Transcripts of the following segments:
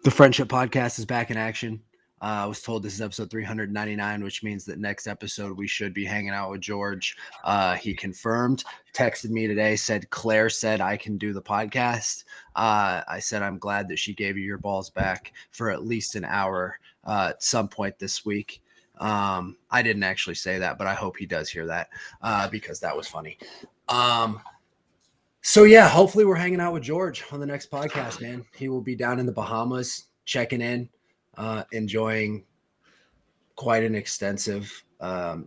The Friendship Podcast is back in action. I was told this is episode 399, which means that next episode we should be hanging out with George. He confirmed, texted me today, said Claire said I can do the podcast. I said I'm glad that she gave you your balls back for at least an hour at some point this week. I didn't actually say that, but I hope he does hear that because that was funny. So yeah, hopefully we're hanging out with George on the next podcast, man. He will be down in the Bahamas, checking in, enjoying quite an extensive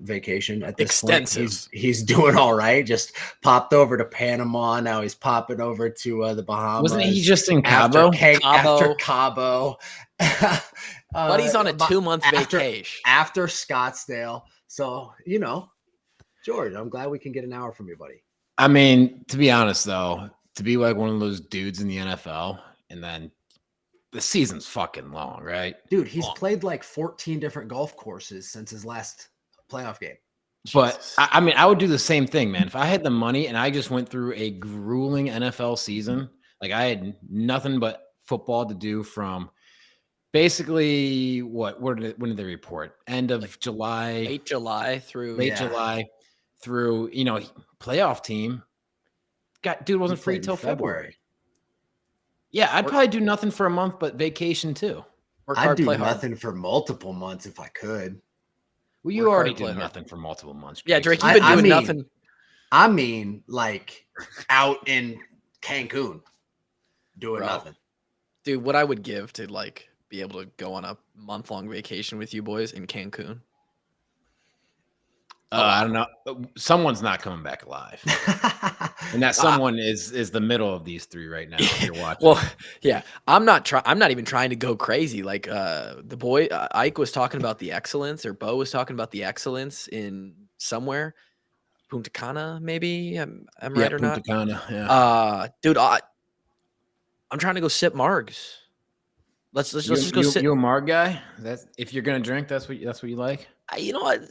vacation at this point. He's doing all right. Just popped over to Panama. Now he's popping over to the Bahamas. Wasn't he just in Cabo? After Cabo. But he's on a 2-month vacation. After Scottsdale. So, you know, George, I'm glad we can get an hour from you, buddy. I mean, to be honest, though, to be like one of those dudes in the NFL, and then the season's fucking long, right? Dude, he's played like 14 different golf courses since his last playoff game. But I mean, I would do the same thing, man. If I had the money and I just went through a grueling NFL season, like I had nothing but football to do from basically when did they report? End of like July, late July through you know, playoff team. Dude wasn't free till February. Yeah, I'd probably do nothing for a month, but vacation too. I'd do nothing for multiple months if I could. Well, you already did nothing for multiple months. Yeah, Drake, you've been doing nothing. I mean, like out in Cancun, doing nothing. Dude, what I would give to like be able to go on a month-long vacation with you boys in Cancun. I don't know. Someone's not coming back alive, and that someone is the middle of these three right now. If you're watching. Well, yeah, I'm not even trying to go crazy. Like the boy Ike was talking about the excellence, or Bo was talking about the excellence in somewhere, Punta Cana, maybe. I'm right or not? Punta Cana. Yeah. Dude, I'm trying to go sip margs. Let's just go sit. You a marg guy? That's if you're gonna drink, that's what you like. You know what?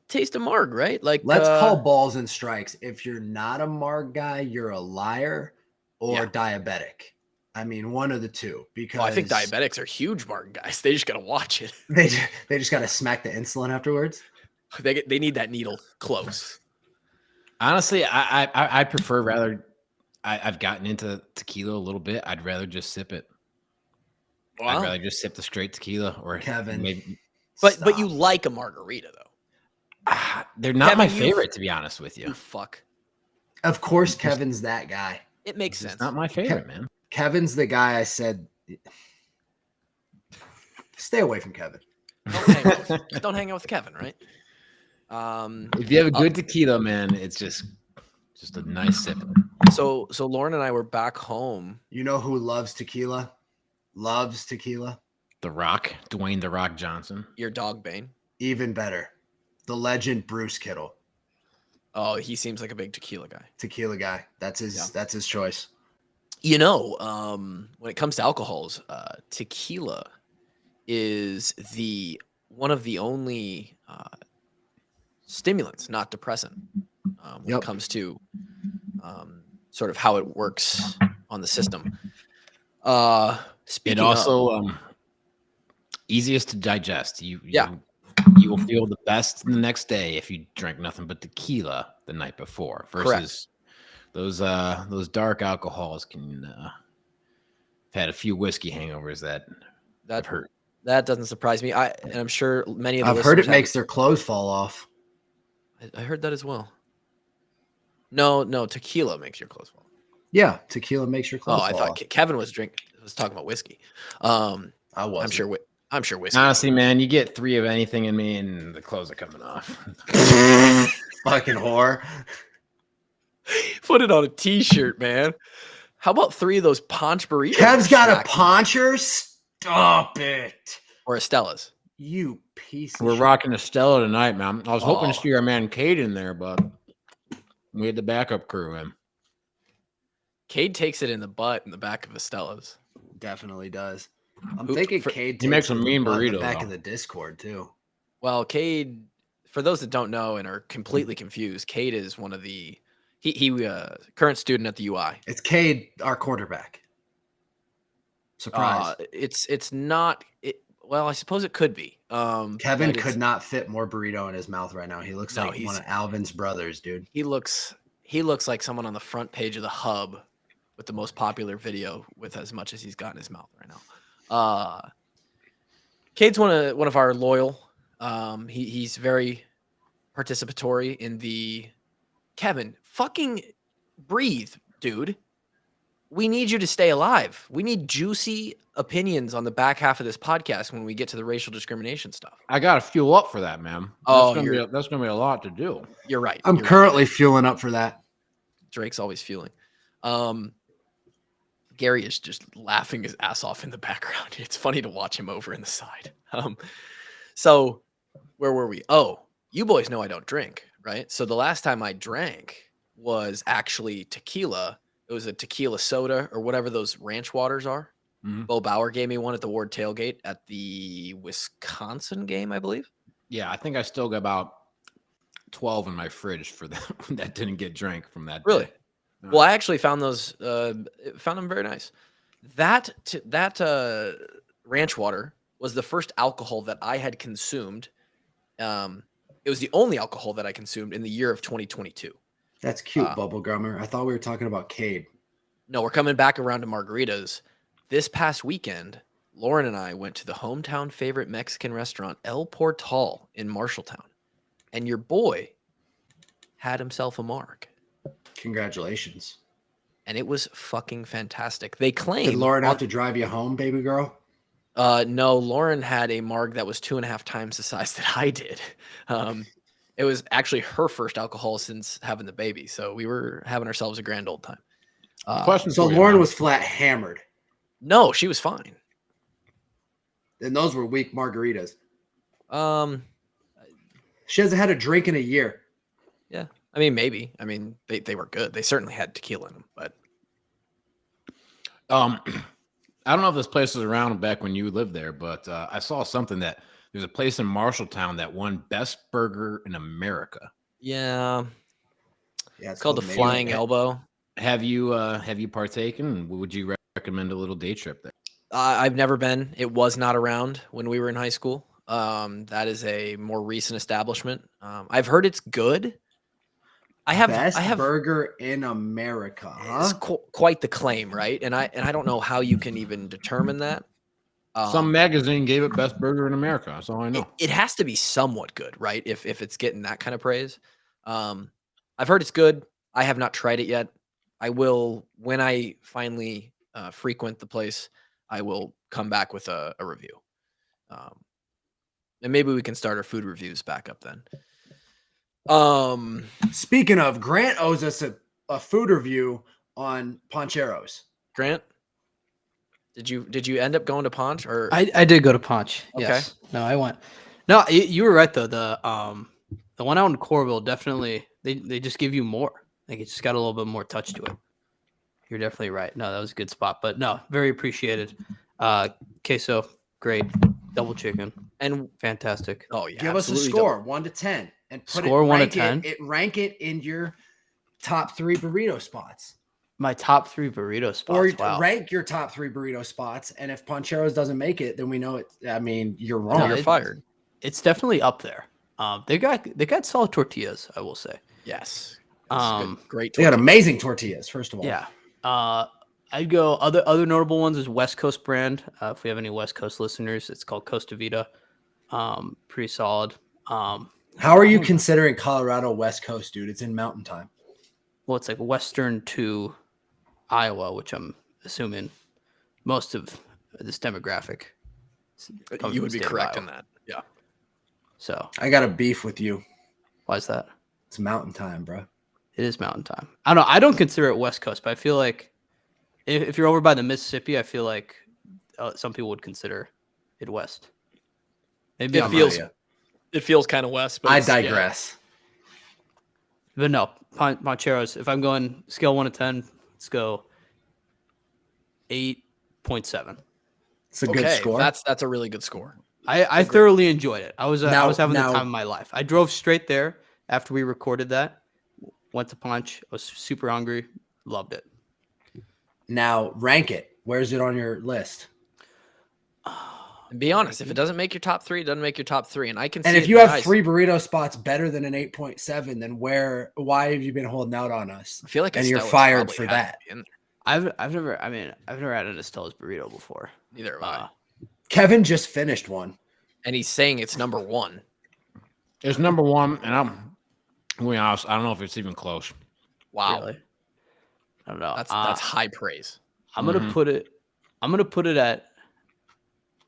Taste a marg, right? Like let's call balls and strikes. If you're not a marg guy, you're a liar or diabetic. I mean, one of the two. Because I think diabetics are huge marg guys. They just gotta watch it. They just gotta smack the insulin afterwards. They need that needle close. Honestly, I prefer I've gotten into tequila a little bit. I'd rather just sip it. Wow. I'd rather just sip the straight tequila or Kevin. Maybe. But you like a margarita though. They're not my favorite, to be honest with you. Fuck. Of course, Kevin's that guy. It makes sense. It's not my favorite, man. Kevin's the guy I said. Stay away from Kevin. Don't hang out with Kevin, right? If you have a good tequila, man, it's just a nice sip. So Lauren and I were back home. You know who loves tequila? Loves tequila? The Rock, Dwayne The Rock Johnson. Your dog Bane. Even better. The legend Bruce Kittle. Oh, he seems like a big tequila guy. Tequila guy. That's his choice. You know, when it comes to alcohols, tequila is one of the only stimulants, not depressant, when it comes to sort of how it works on the system. It also easiest to digest. You will feel the best the next day if you drink nothing but tequila the night before versus those dark alcohols can have had a few whiskey hangovers that hurt. That doesn't surprise me. And I'm sure many of I've heard it makes their clothes fall off. I heard that as well. No, tequila makes your clothes fall. Yeah, tequila makes your clothes fall off. I thought Kevin was talking about whiskey. I was. I'm sure whiskey. Honestly, man, you get 3 of anything in me and the clothes are coming off. Fucking whore. Put it on a t-shirt, man. How about 3 of those Ponch burritos? Kev's got a Poncher? Stop it. Or a Stella's. You piece of We're shit. rocking a Stella tonight, man. I was hoping to see our man Cade in there, but we had the backup crew in. Cade takes it in the butt in the back of the Stella's. Definitely does. I'm thinking Cade he makes a mean burrito back of the Discord too. Well, Cade, for those that don't know and are completely confused, Cade is one of the he current student at the UI. It's Cade, our quarterback. Surprise. It's not. Well, I suppose it could be. Kevin could not fit more burrito in his mouth right now. He looks like one of Alvin's brothers, dude. He looks like someone on the front page of the Hub with the most popular video with as much as he's got in his mouth right now. Cade's one of our loyal. He's very participatory in the Kevin. Fucking breathe, dude. We need you to stay alive. We need juicy opinions on the back half of this podcast when we get to the racial discrimination stuff. I got to fuel up for that, man. That's gonna be a lot to do. You're right. I'm currently fueling up for that. Drake's always fueling. Gary is just laughing his ass off in the background. It's funny to watch him over in the side. So where were we? Oh, you boys know I don't drink, right? So the last time I drank was actually tequila. It was a tequila soda or whatever those ranch waters are. Mm-hmm. Bo Bauer gave me one at the Ward tailgate at the Wisconsin game, I believe. Yeah, I think I still got about 12 in my fridge for that that didn't get drank from that. Really? Well, I actually found those. Found them very nice. That ranch water was the first alcohol that I had consumed. It was the only alcohol that I consumed in the year of 2022. That's cute, Bubblegummer. I thought we were talking about Cade. No, we're coming back around to margaritas. This past weekend, Lauren and I went to the hometown favorite Mexican restaurant, El Portal in Marshalltown. And your boy had himself a marg. Congratulations. And it was fucking fantastic. They claim. Did Lauren have to drive you home, baby girl? No, Lauren had a marg that was 2.5 times the size that I did. It was actually her first alcohol since having the baby. So we were having ourselves a grand old time. So Lauren was flat hammered. No, she was fine. And those were weak margaritas. She hasn't had a drink in a year. Yeah. I mean, maybe. I mean, they were good. They certainly had tequila in them, but. I don't know if this place was around back when you lived there, but I saw something that there's a place in Marshalltown that won Best Burger in America. Yeah. It's called the Flying Elbow. Have you partaken? Would you recommend a little day trip there? I've never been. It was not around when we were in high school. That is a more recent establishment. I've heard it's good. I have burger in America. Huh? It's quite the claim, right? And I don't know how you can even determine that. Some magazine gave it Best Burger in America. That's all I know. It has to be somewhat good, right? If it's getting that kind of praise. I've heard it's good. I have not tried it yet. I will when I finally frequent the place. I will come back with a review. And maybe we can start our food reviews back up then. Speaking of, Grant owes us a food review on Poncheros. Grant, did you end up going to Ponch or I did go to Ponch. Okay. Yes. No, I went. No, you were right though. The one out in Corville definitely they just give you more. Like it just got a little bit more touch to it. You're definitely right. No, that was a good spot. But no, very appreciated. Queso, great. Double chicken. And fantastic. Oh yeah. Give us a score, 1 to 10. And put score 1 to 10. Rank it in your top 3 burrito spots. My top 3 burrito spots. Or rank your top 3 burrito spots. And if Poncheros doesn't make it, then we know it. I mean, you're wrong. No, you're fired. It's definitely up there. They got solid tortillas, I will say. Yes. Great. They got amazing tortillas, first of all. Yeah. I'd go other notable ones is West Coast brand. If we have any West Coast listeners, it's called Costa Vida. Pretty solid. How are you considering Colorado West Coast, dude? It's in Mountain Time. Well, it's like western to Iowa, which I'm assuming most of this demographic. You would be correct in that. Yeah. So I got a beef with you. Why is that? It's Mountain Time, bro. It is Mountain Time. I don't know. I don't consider it West Coast, but I feel like if you're over by the Mississippi, I feel like some people would consider it West. Maybe it feels kind of West. But I digress. Yeah. But no, Poncheros. If I'm going scale 1 to 10, let's go 8.7. It's a good score. That's a really good score. I thoroughly enjoyed it. I was having the time of my life. I drove straight there after we recorded that. Went to Punch. I was super hungry. Loved it. Now rank it. Where's it on your list? And be honest, if it doesn't make your top 3, it doesn't make your top 3. And I can see And if it you in your have eyes. 3 burrito spots better than an 8.7, then why have you been holding out on us? I feel like and you're Estella's fired probably for has that. to be in there. I've never had an Estella's burrito before. Neither have I. Kevin just finished one. And he's saying it's number 1. It's number 1, and I'm going to be honest, I don't know if it's even close. Wow. Really? I don't know. That's high praise. I'm gonna put it at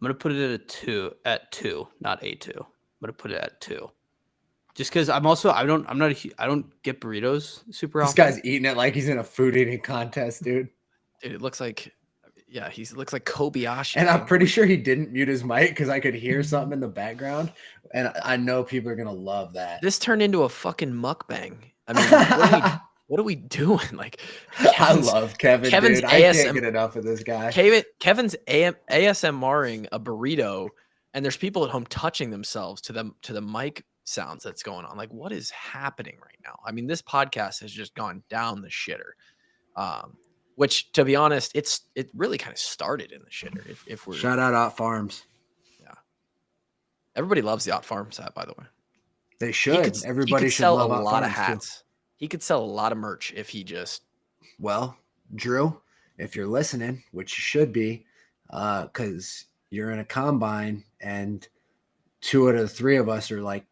a 2 not A2. I'm gonna put it at 2. Just because I don't get burritos super This often. guy's eating it like he's in a food eating contest, dude. Dude, it looks like he looks like Kobayashi. And I'm pretty sure he didn't mute his mic because I could hear something in the background. And I know people are gonna love that. This turned into a fucking mukbang. I mean, what are we doing? Like, I love Kevin, Kevin's dude. I can't get enough of this guy. Kevin's ASMRing a burrito, and there's people at home touching themselves to the mic sounds that's going on. Like, what is happening right now? I mean, this podcast has just gone down the shitter. Which, to be honest, it really kind of started in the shitter. If we're Shout out Ott Farms. yeah, everybody loves the Ott Farms hat, by the way. They should. Everybody should sell love a Ott lot of Farms, too. hats. He could sell a lot of merch if he just. Well, Drew, if you're listening, which you should be, because you're in a combine and 2 out of the 3 of us are like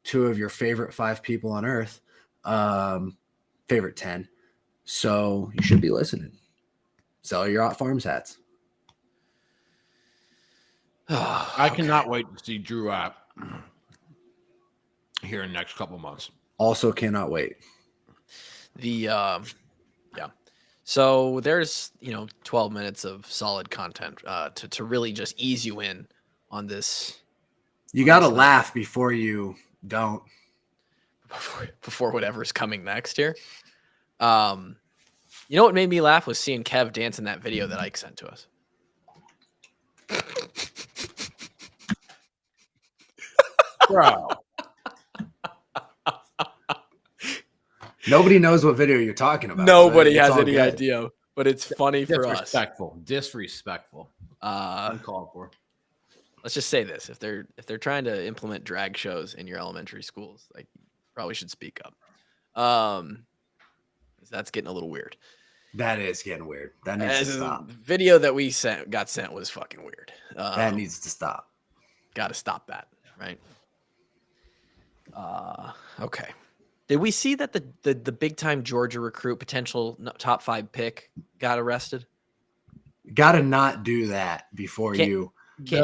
2 of your favorite 5 people on earth, favorite 10. So you should be listening. Sell your Ott Farms hats. I cannot wait to see Drew here in the next couple months. Also cannot wait. Yeah. So there's 12 minutes of solid content to really just ease you in on this. You got to laugh before you don't. Before whatever's coming next here. You know what made me laugh was seeing Kev dance in that video that Ike sent to us. Bro. Nobody knows what video you're talking about. Nobody It's has all any good. idea, but it's funny for us. Disrespectful. Uncalled for. Let's just say this: if they're trying to implement drag shows in your elementary schools, like, you probably should speak up. 'Cause that's getting a little weird. That is getting weird. That needs to stop. The video that we got sent was fucking weird. That needs to stop. Got to stop that, right? Okay. Did we see that the big time Georgia recruit, potential top 5 pick, got arrested? Got to not do that before you get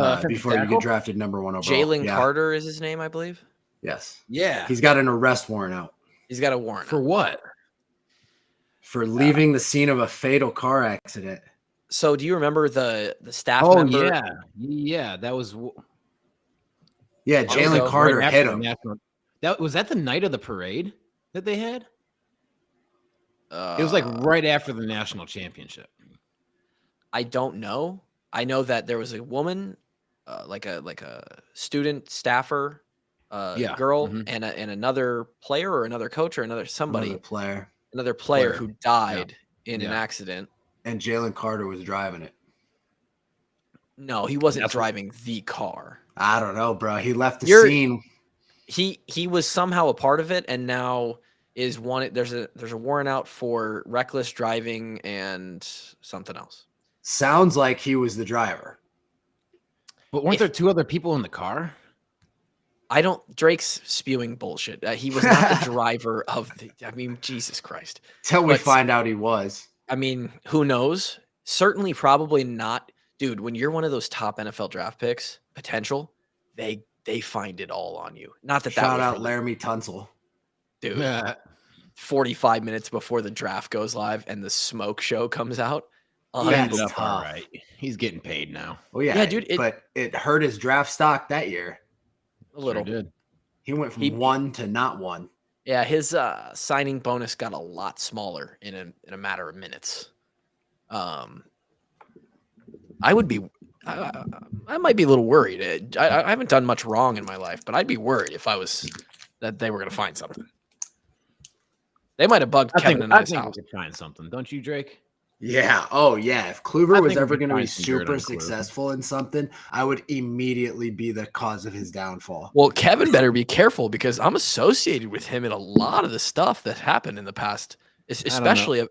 drafted number 1 overall. Jalen Carter is his name, I believe. Yes. Yeah. He's got an arrest warrant out. He's got a warrant For what? For leaving the scene of a fatal car accident. So do you remember the staff Oh, member? yeah. Yeah, that was. Yeah, Jalen Carter right hit after him. the national- Was that the night of the parade that they had? It was like right after the national championship. I don't know. I know that there was a woman, like a student staffer, girl, Mhm. and another player or another coach or another player who died in an accident. And Jalen Carter was driving it. No, he wasn't driving the car. I don't know, bro. He left the scene. He was somehow a part of it, and now is one. There's a warrant out for reckless driving and something else. Sounds like he was the driver. But weren't there 2 other people in the car? Drake's spewing bullshit. He was not the driver of the. I mean, Jesus Christ. Till we find out he was. I mean, who knows? Certainly, probably not, dude. When you're one of those top NFL draft picks, potential, they find it all on you. Not that Shout was out really, Laramie Tunsil. dude. Yeah. 45 minutes before the draft goes live and the smoke show comes out. That's Ended up tough. all right. He's getting paid now. Well, yeah, dude. But it hurt his draft stock that year. A little. Sure did. He went from 1 to not 1. Yeah, his signing bonus got a lot smaller in a matter of minutes. I might be a little worried. I haven't done much wrong in my life, but I'd be worried if I was that they were going to find something. They might have bugged Kevin in his house. We could find something, don't you, Drake? Yeah. Oh, yeah. If Kluver I was think we ever could going to be find some dirt super on Kluver. successful in something, I would immediately be the cause of his downfall. Well, Kevin better be careful because I'm associated with him in a lot of the stuff that happened in the past, especially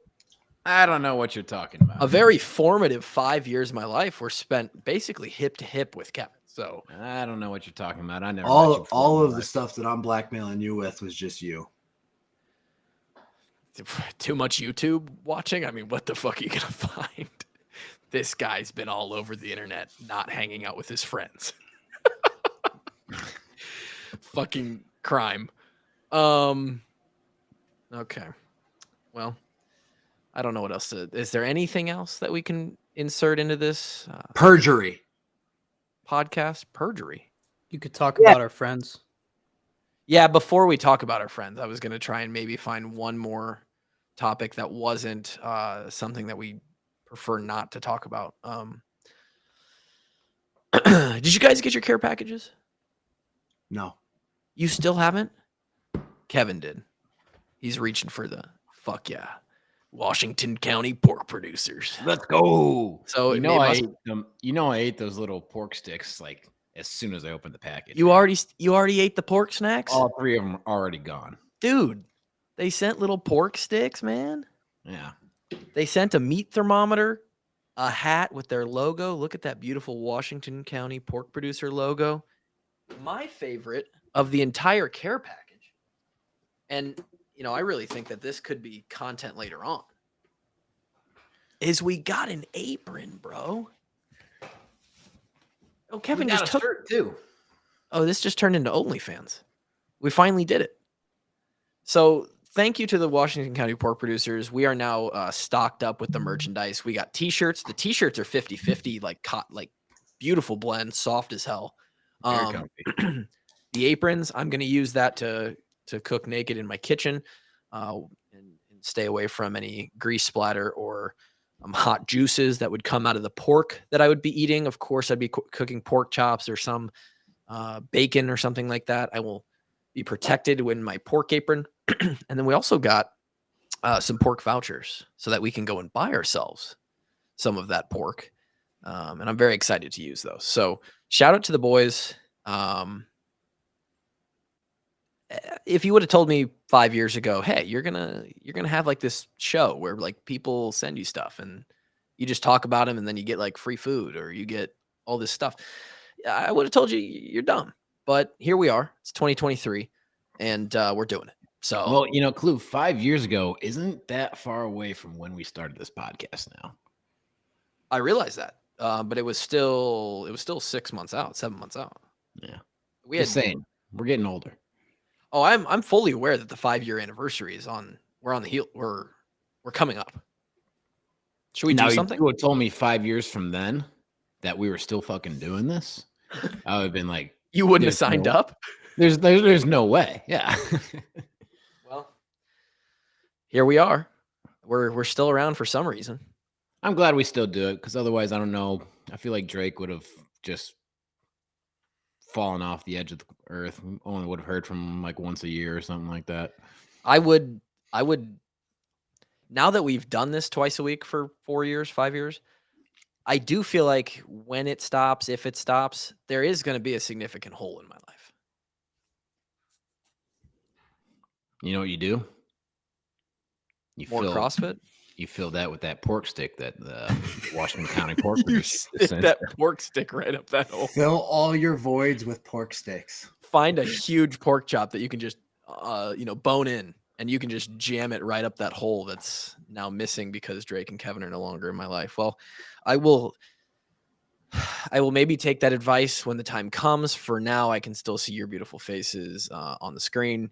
I don't know what you're talking about. a very formative 5 years of my life were spent basically hip to hip with Kevin. So I don't know what you're talking about. I never met you before All in my of the life. stuff that I'm blackmailing you with was just you. too much YouTube watching. I mean, what the fuck are you gonna find? This guy's been all over the internet, not hanging out with his friends. Fucking crime. Okay. Well, I don't know what else is there anything else that we can insert into this Perjury. podcast? Perjury. You could talk about our friends. Yeah, before we talk about our friends, I was going to try and maybe find one more topic that wasn't something that we prefer not to talk about. Did you guys get your care packages? No. You still haven't? Kevin did. He's reaching for the fuck yeah. Washington County pork producers. Let's go. So you know I ate them. You know I ate those little pork sticks like as soon as I opened the package. You already ate the pork snacks? All 3 of them are already gone. Dude, they sent little pork sticks, man. Yeah. They sent a meat thermometer, a hat with their logo. Look at that beautiful Washington County pork producer logo. My favorite of the entire care package. And, you know, I really think that this could be content later on. Is we got an apron, bro. Oh, Kevin just took shirt too. Oh, this just turned into OnlyFans. We finally did it. So thank you to the Washington County pork producers. We are now stocked up with the merchandise. We got t-shirts. The t-shirts are 50-50, like beautiful blend, soft as hell. Very comfy. The aprons, I'm going to use that to cook naked in my kitchen and stay away from any grease splatter or hot juices that would come out of the pork that I would be eating. Of course, I'd be cooking pork chops or some bacon or something like that. I will be protected with my pork apron. And then we also got some pork vouchers so that we can go and buy ourselves some of that pork. And I'm very excited to use those. So shout out to the boys. If you would have told me 5 years ago, hey, you're gonna have like this show where like people send you stuff and you just talk about them and then you get like free food or you get all this stuff, I would have told you you're dumb. But here we are. It's 2023 and we're doing it. So, well, you know, Clue, 5 years ago isn't that far away from when we started this podcast now. I realize that. But it was still 6 months out, 7 months out. Yeah. We're getting older. Oh, I'm fully aware that the 5-year anniversary is on. We're on the heel. We're coming up. Should we do something? You would have told me 5 years from then that we were still fucking doing this. I would have been like, you wouldn't have signed up. There's no way. Yeah. Well, here we are. We're still around for some reason. I'm glad we still do it because otherwise, I don't know. I feel like Drake would have just fallen off the edge of the earth. Only would have heard from him like once a year or something like that. I would. Now that we've done this twice a week for 4 years, 5 years, I do feel like when it stops, if it stops, there is going to be a significant hole in my life. You know what you do? More CrossFit? You fill that with that pork stick that the Washington County pork You stick that pork stick right up that hole. Fill all your voids with pork sticks. Find a huge pork chop that you can just, bone in, and you can just jam it right up that hole that's now missing because Drake and Kevin are no longer in my life. Well, I will maybe take that advice when the time comes. For now, I can still see your beautiful faces on the screen.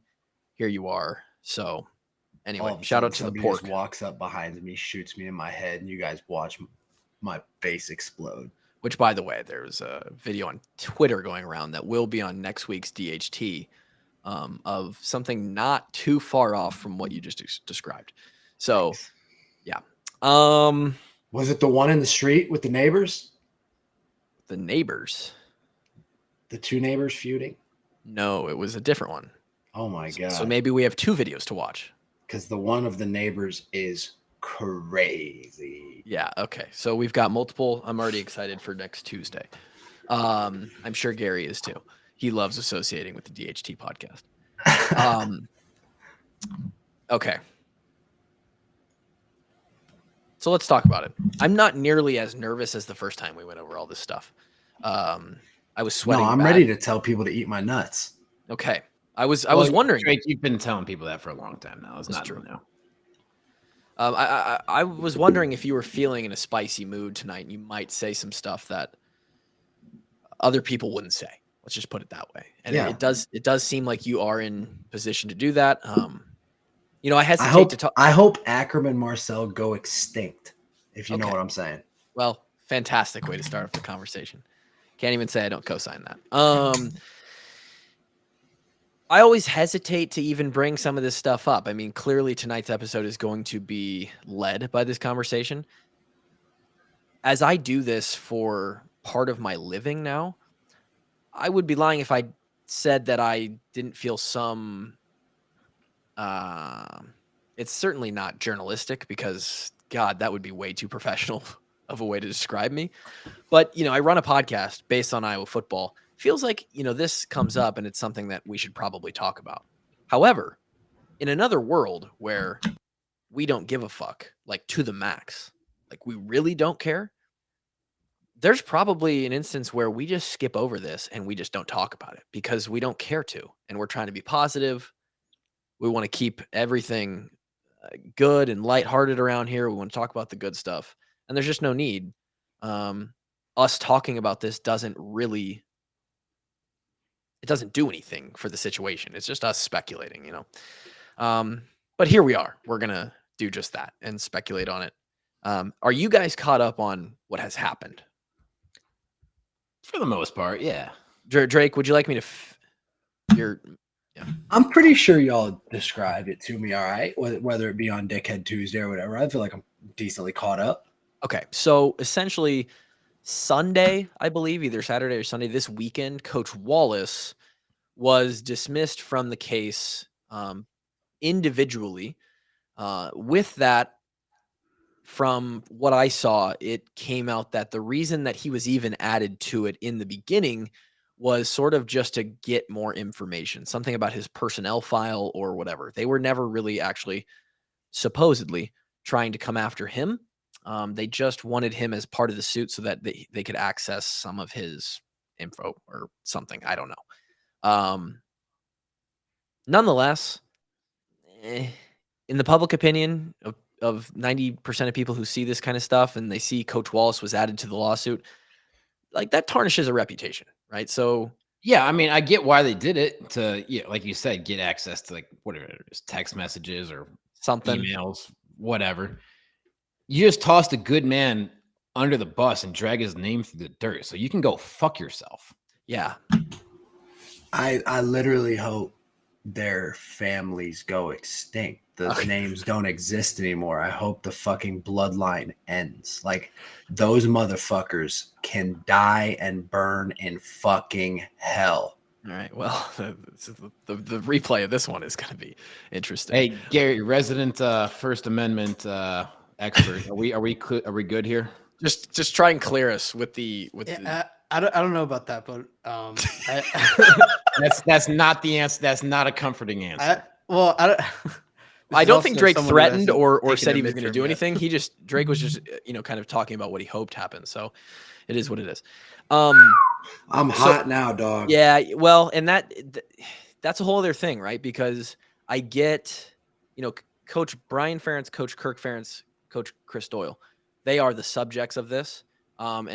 Here you are. So anyway, shout out to the pork. Just walks up behind me, shoots me in my head, and you guys watch my face explode. Which, by the way, there's a video on Twitter going around that will be on next week's DHT of something not too far off from what you just described. So, Thanks. Yeah. Was it the one in the street with the neighbors? The neighbors? The two neighbors feuding? No, it was a different one. Oh, my God. So maybe we have 2 videos to watch. Because the one of the neighbors is crazy. Yeah. Okay. So we've got multiple. I'm already excited for next Tuesday. I'm sure Gary is too. He loves associating with the DHT podcast. Okay. So let's talk about it. I'm not nearly as nervous as the first time we went over all this stuff. I was sweating. No, I'm ready to tell people to eat my nuts. Okay. I was wondering. Drake, you've been telling people that for a long time now. It's not true. Now. I was wondering if you were feeling in a spicy mood tonight, and you might say some stuff that other people wouldn't say. Let's just put it that way. And it does seem like you are in position to do that. I hesitate to talk. I hope Ackerman Marcel go extinct, if you know what I'm saying. Well, fantastic way to start off the conversation. Can't even say I don't co-sign that. I always hesitate to even bring some of this stuff up. I mean, clearly tonight's episode is going to be led by this conversation. As I do this for part of my living now, I would be lying if I said that I didn't feel some... it's certainly not journalistic because, God, that would be way too professional of a way to describe me. But, I run a podcast based on Iowa football. Feels like, this comes up and it's something that we should probably talk about. However, in another world where we don't give a fuck, like to the max, like we really don't care, there's probably an instance where we just skip over this and we just don't talk about it because we don't care to. And we're trying to be positive. We want to keep everything good and lighthearted around here. We want to talk about the good stuff. And there's just no need. Us talking about this doesn't do anything for the situation. It's just us speculating, But here we are. We're going to do just that and speculate on it. Are you guys caught up on what has happened? For the most part, yeah. Drake, would you like me to... I'm pretty sure y'all described it to me all right, whether it be on Dickhead Tuesday or whatever. I feel like I'm decently caught up. Okay, so essentially Sunday, I believe, either Saturday or Sunday this weekend, Coach Wallace was dismissed from the case individually. With that, from what I saw, it came out that the reason that he was even added to it in the beginning was sort of just to get more information, something about his personnel file or whatever. They were never really actually supposedly trying to come after him. They just wanted him as part of the suit so that they could access some of his info or something. I don't know. Nonetheless, in the public opinion of 90% of people who see this kind of stuff and they see Coach Wallace was added to the lawsuit, like that tarnishes a reputation, right? So yeah, I mean, I get why they did it to, like you said, get access to like whatever it is, text messages or something, emails, whatever. You just tossed a good man under the bus and drag his name through the dirt, so you can go fuck yourself. Yeah, I literally hope their families go extinct. The names don't exist anymore. I hope the fucking bloodline ends. Like, those motherfuckers can die and burn in fucking hell. All right. Well, the replay of this one is going to be interesting. Hey, Gary, resident First Amendment expert. Are we good here? Just try and clear us with the. I don't know about that, but that's not the answer. That's not a comforting answer. I don't think Drake threatened or said he was going to do anything. Drake was just kind of talking about what he hoped happened. So it is what it is. I'm hot now, dog. Yeah, well, and that's a whole other thing, right? Because I get, Coach Brian Ferentz, Coach Kirk Ferentz, Coach Chris Doyle, they are the subjects of this, and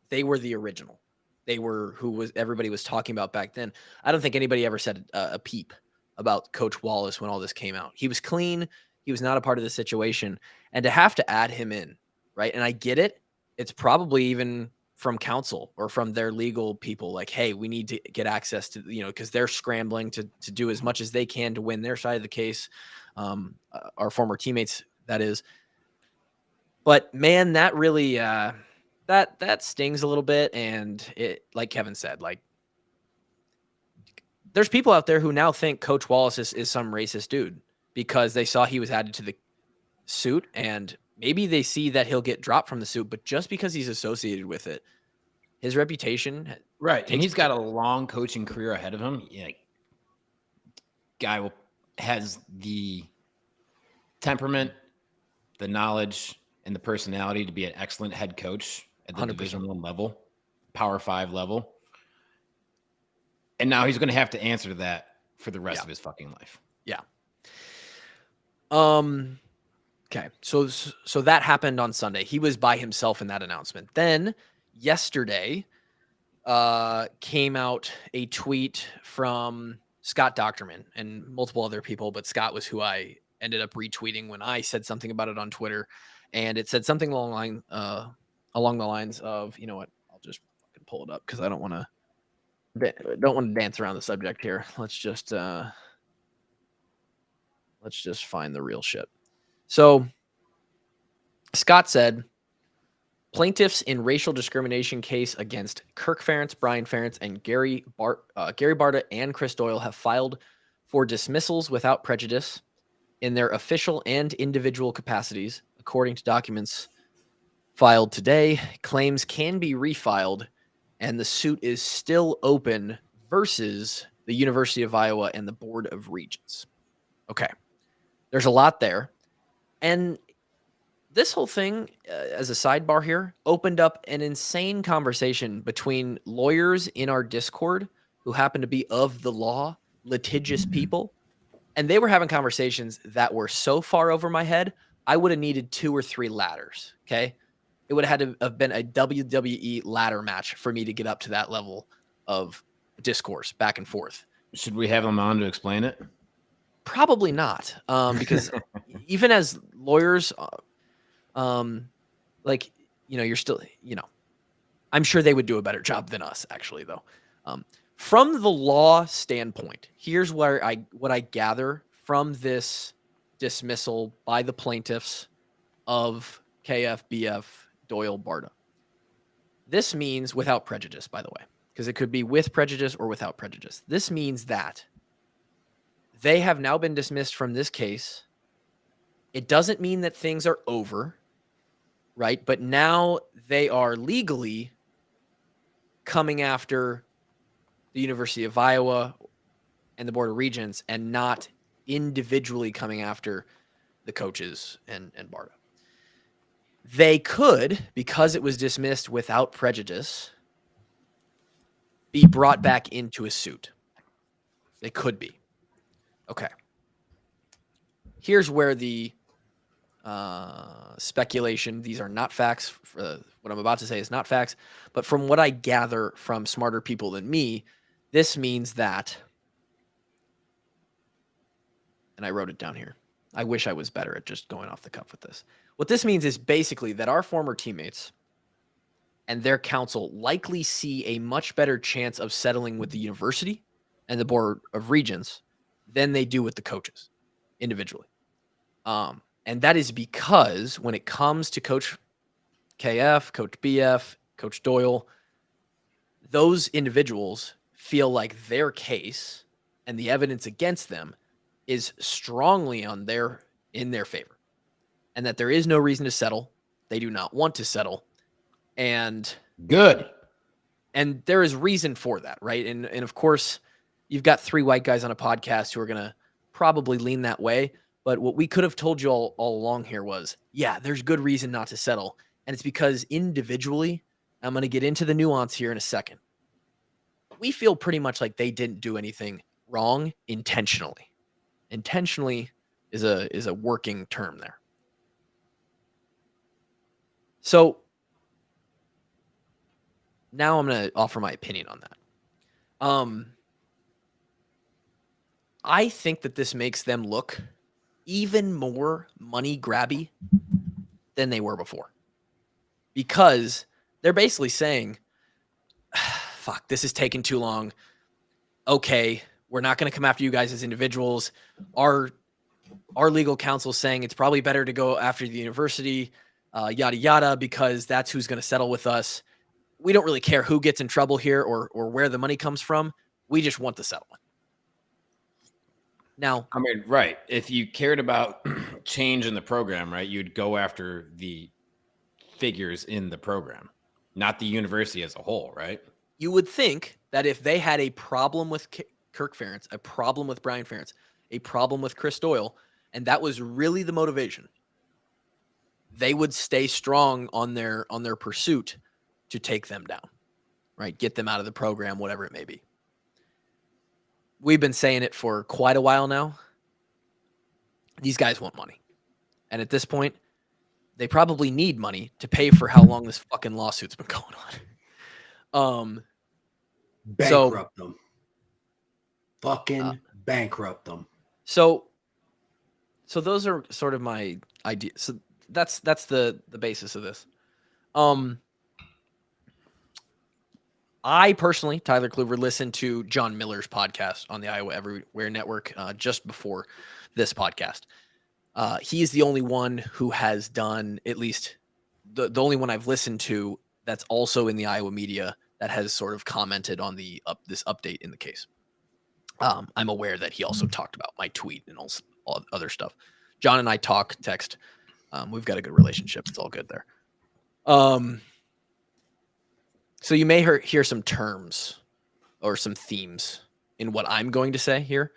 they were the original. They were everybody was talking about back then. I don't think anybody ever said a peep about Coach Wallace when all this came out. He was clean. He was not a part of the situation, and to have to add him in, right? And I get it. It's probably even from counsel or from their legal people, like, hey, we need to get access to, because they're scrambling to do as much as they can to win their side of the case. Our former teammates, that is. But man, that really that stings a little bit. And it, like Kevin said, like, there's people out there who now think Coach Wallace is some racist dude because they saw he was added to suit, and maybe they see that he'll get dropped from the suit, but just because he's associated with it, his reputation, right? And he's got a long coaching career ahead of him. Yeah, guy has the temperament, the knowledge, and the personality to be an excellent head coach at the 100%. Division I level, Power 5 level. And now he's going to have to answer to that for the rest of his fucking life. Yeah. Okay. So that happened on Sunday. He was by himself in that announcement. Then yesterday came out a tweet from Scott Docterman and multiple other people, but Scott was who I ended up retweeting when I said something about it on Twitter. And it said something along the lines of, you know what, I'll just fucking pull it up because I don't want to dance around the subject here. Let's just find the real shit. So Scott said, plaintiffs in racial discrimination case against Kirk Ferentz, Brian Ferentz, and Gary Barta and Chris Doyle have filed for dismissals without prejudice in their official and individual capacities. According to documents filed today, claims can be refiled, and the suit is still open versus the University of Iowa and the Board of Regents. Okay. There's a lot there. And this whole thing, as a sidebar here, opened up an insane conversation between lawyers in our Discord who happen to be of the law, litigious people. And they were having conversations that were so far over my head, I would have needed 2 or 3 ladders, okay? It would have had to have been a WWE ladder match for me to get up to that level of discourse back and forth. Should we have them on to explain it? Probably not, because even as lawyers, like, you know, you're still, you know, I'm sure they would do a better job than us, actually, though. From the law standpoint, here's what I gather from this dismissal by the plaintiffs of KF, BF, Doyle, Barta. This means without prejudice, by the way, because it could be with prejudice or without prejudice. This means that they have now been dismissed from this case. It doesn't mean that things are over, right? But now they are legally coming after the University of Iowa and the Board of Regents and not individually coming after the coaches and Barta. They could, because it was dismissed without prejudice, be brought back into a suit. They could be. Okay. Here's where the speculation, these are not facts. What I'm about to say is not facts, but from what I gather from smarter people than me, this means that, and I wrote it down here. I wish I was better at just going off the cuff with this. What this means is basically that our former teammates and their counsel likely see a much better chance of settling with the university and the Board of Regents than they do with the coaches individually. And that is because when it comes to Coach KF, Coach BF, Coach Doyle, those individuals feel like their case and the evidence against them is strongly in their favor, and that there is no reason to settle. They do not want to settle. And good. And there is reason for that, right? And of course, you've got 3 white guys on a podcast who are going to probably lean that way. But what we could have told you all along here was, yeah, there's good reason not to settle. And it's because individually, I'm going to get into the nuance here in a second. We feel pretty much like they didn't do anything wrong intentionally. Intentionally is a working term there. So now I'm going to offer my opinion on that. I think that this makes them look even more money grabby than they were before, because they're basically saying, fuck, this is taking too long. Okay, we're not going to come after you guys as individuals. Our legal counsel is saying it's probably better to go after the university, yada, yada, because that's who's going to settle with us. We don't really care who gets in trouble here or where the money comes from. We just want the settlement. Now, I mean, right. If you cared about change in the program, right, you'd go after the figures in the program, not the university as a whole, right? you would think that if they had a problem with Kirk Ferentz, a problem with Brian Ferentz, a problem with Chris Doyle, and that was really the motivation, they would stay strong on their pursuit to take them down, right? Get them out of the program, whatever it may be. We've been saying it for quite a while now. These guys want money. And at this point, they probably need money to pay for how long this fucking lawsuit's been going on. Bankrupt them. Fucking bankrupt them. So those are sort of my ideas. So that's the basis of this. I personally, Tyler Kluver, listened to John Miller's podcast on the Iowa Everywhere Network just before this podcast. He is the only one who has done, at least the only one I've listened to that's also in the Iowa media that has sort of commented on this update in the case. I'm aware that he also talked about my tweet and all other stuff. John and I text. We've got a good relationship. It's all good there. So you may hear some terms or some themes in what I'm going to say here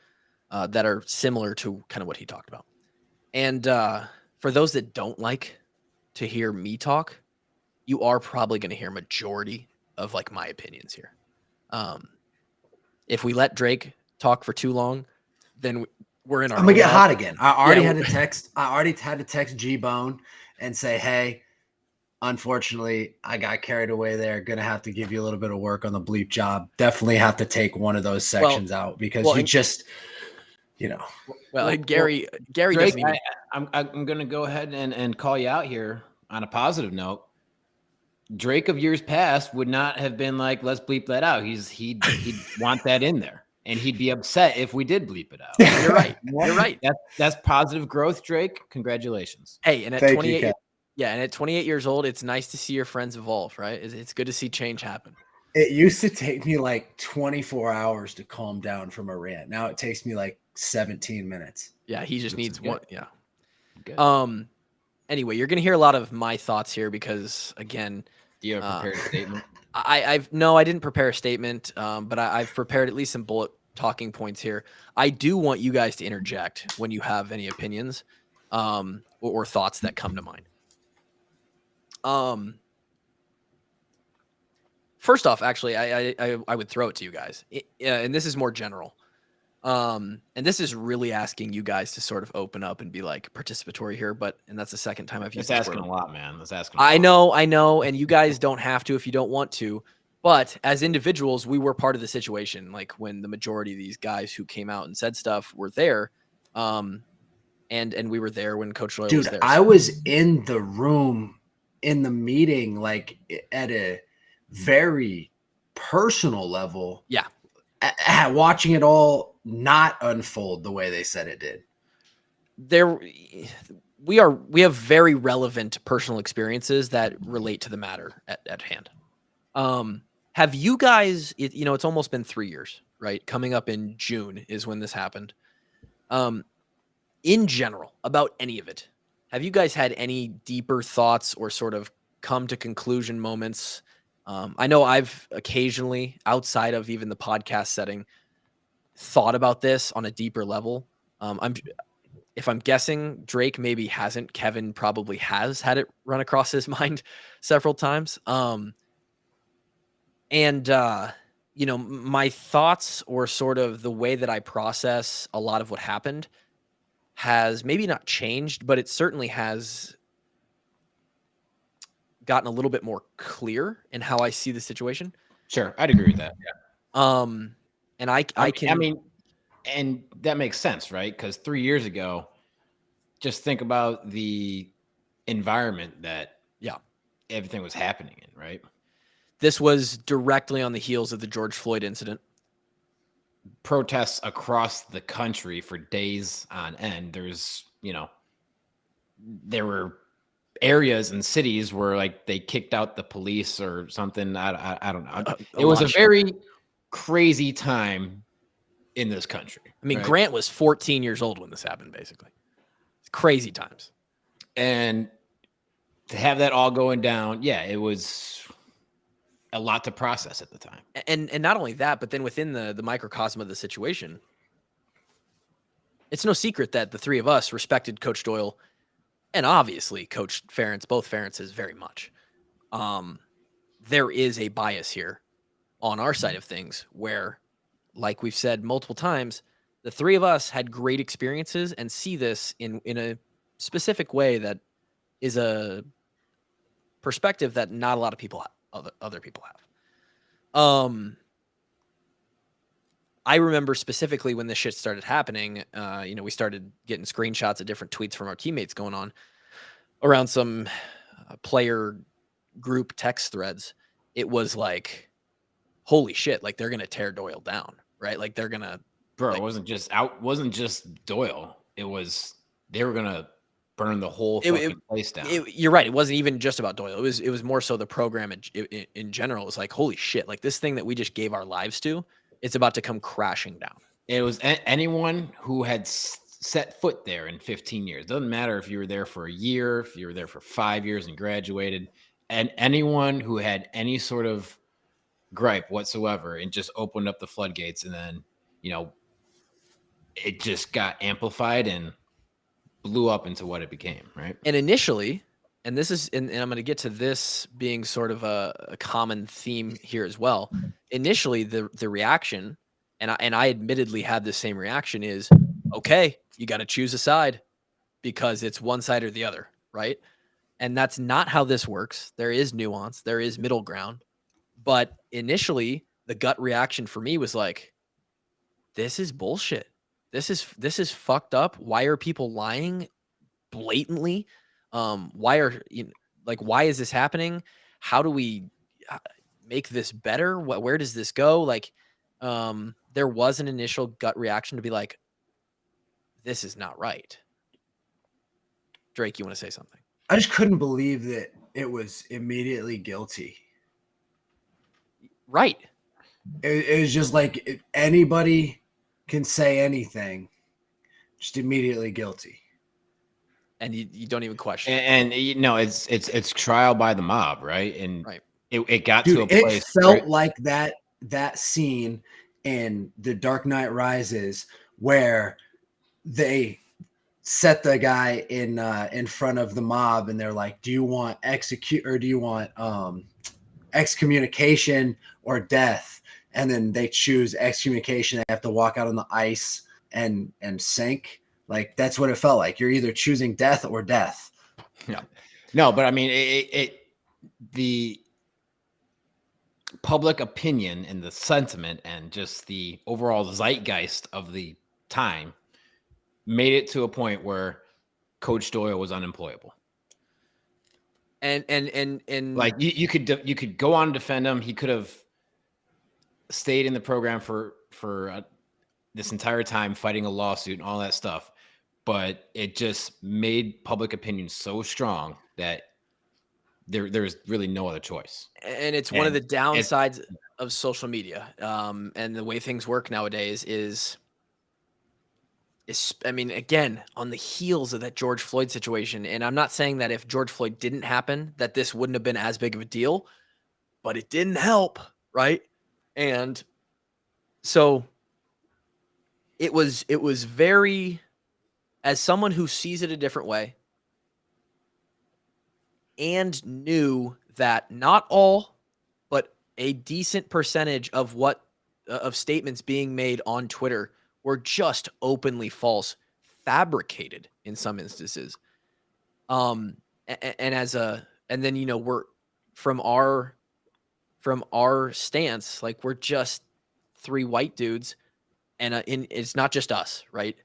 that are similar to kind of what he talked about. And for those that don't like to hear me talk, you are probably going to hear majority of like my opinions here. If we let Drake talk for too long, then we're in our. I'm gonna get hot again. I already had to text G-Bone and say, hey, unfortunately, I got carried away there. Gonna have to give you a little bit of work on the bleep job. Definitely have to take one of those sections out because you just, you know. Well, Gary Drake, doesn't even. I'm gonna go ahead and call you out here on a positive note. Drake of years past would not have been like, let's bleep that out. He'd want that in there. And he'd be upset if we did bleep it out. You're right. You're right. That's positive growth, Drake. Congratulations. Hey, and at 28, and at 28 years old, it's nice to see your friends evolve, right? It's good to see change happen. It used to take me like 24 hours to calm down from a rant. Now it takes me like 17 minutes. Yeah, he just needs one. Yeah. Good. Anyway, you're gonna hear a lot of my thoughts here because, again, do you have a prepared statement? I didn't prepare a statement, but I've prepared at least some bullet talking points here. I do want you guys to interject when you have any opinions or thoughts that come to mind. First off, actually, I would throw it to you guys, and this is more general. And this is really asking you guys to sort of open up and be like participatory here, and that's the second time I've used That's asking a lot, man. That's asking. I know, and you guys don't have to if you don't want to. But as individuals, we were part of the situation. Like when the majority of these guys who came out and said stuff were there, and we were there when Coach Doyle was there. I was in the room in the meeting, like at a very personal level. Yeah, watching it all not unfold the way they said it did. We have very relevant personal experiences that relate to the matter at hand. Have you guys, it's almost been 3 years, right? Coming up in June is when this happened. In general, about any of it, have you guys had any deeper thoughts or sort of come to conclusion moments? I know I've occasionally, outside of even the podcast setting, thought about this on a deeper level. If I'm guessing, Drake maybe hasn't. Kevin probably has had it run across his mind several times. My thoughts or sort of the way that I process a lot of what happened has maybe not changed, but it certainly has gotten a little bit more clear in how I see the situation. Sure, I'd agree with that. Yeah. And and that makes sense, right? Because 3 years ago, just think about the environment that everything was happening in, right? This was directly on the heels of the George Floyd incident. Protests across the country for days on end. There were areas and cities where like they kicked out the police or something. I don't know. It was a very crazy time in this country. I mean, right? Grant was 14 years old when this happened, basically. It's crazy times. And to have that all going down, yeah, it was a lot to process at the time. And not only that, but then within the microcosm of the situation, it's no secret that the three of us respected Coach Doyle and obviously Coach Ferentz, both Ferentzes, very much. There is a bias here on our side of things where, like we've said multiple times, the three of us had great experiences and see this in a specific way that is a perspective that not a lot of people have, other people have. I remember specifically when this shit started happening, we started getting screenshots of different tweets from our teammates going on around some player group text threads. It was like, holy shit, like they're going to tear Doyle down, right? Like they're going to, bro, it wasn't just Doyle. It was, they were going to burn the whole fucking place down. You're right. It wasn't even just about Doyle. It was more so the program in general. It was like, holy shit, like this thing that we just gave our lives to, it's about to come crashing down. It was anyone who had set foot there in 15 years. Doesn't matter if you were there for a year, if you were there for 5 years and graduated, and anyone who had any sort of gripe whatsoever and just opened up the floodgates, and then, it just got amplified and blew up into what it became, right? And initially, and this is, and I'm going to get to this being sort of a common theme here as well. Initially, the reaction, and I admittedly had the same reaction, is, okay, you got to choose a side because it's one side or the other, right? And that's not how this works. There is nuance, there is middle ground. But initially, the gut reaction for me was like, this is bullshit. This is fucked up. Why are people lying blatantly? Why is this happening? How do we make this better? Where does this go? Like, there was an initial gut reaction to be like, this is not right. Drake, you want to say something? I just couldn't believe that it was immediately guilty. Right. It was just like anybody can say anything, just immediately guilty. And you don't even question. And it's trial by the mob, right? And right. It got to a place. It felt like that scene in The Dark Knight Rises where they set the guy in front of the mob and they're like, do you want excommunication or death? And then they choose excommunication. They have to walk out on the ice and sink. Like, that's what it felt like. You're either choosing death or death. Yeah. No, but I mean, the public opinion and the sentiment and just the overall zeitgeist of the time made it to a point where Coach Doyle was unemployable. And like you could go on and defend him. He could have stayed in the program for this entire time, fighting a lawsuit and all that stuff. But it just made public opinion so strong that there's really no other choice. And it's one of the downsides of social media. And the way things work nowadays is, I mean, again, on the heels of that George Floyd situation. And I'm not saying that if George Floyd didn't happen, that this wouldn't have been as big of a deal, but it didn't help, right? And so it was very, as someone who sees it a different way and knew that not all, but a decent percentage of of statements being made on Twitter were just openly false, fabricated in some instances. And then we're from our stance, like, we're just three white dudes, and it's not just us, right?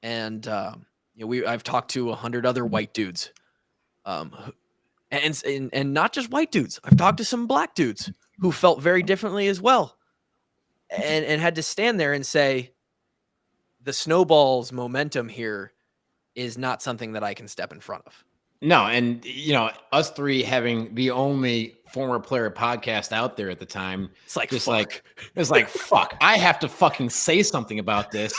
And I've talked to 100 other white dudes, and not just white dudes. I've talked to some black dudes who felt very differently as well, and had to stand there and say, the snowball's momentum here is not something that I can step in front of. No, and us three having the only former player podcast out there at the time, It's like, just fuck. it's like, fuck, I have to fucking say something about this.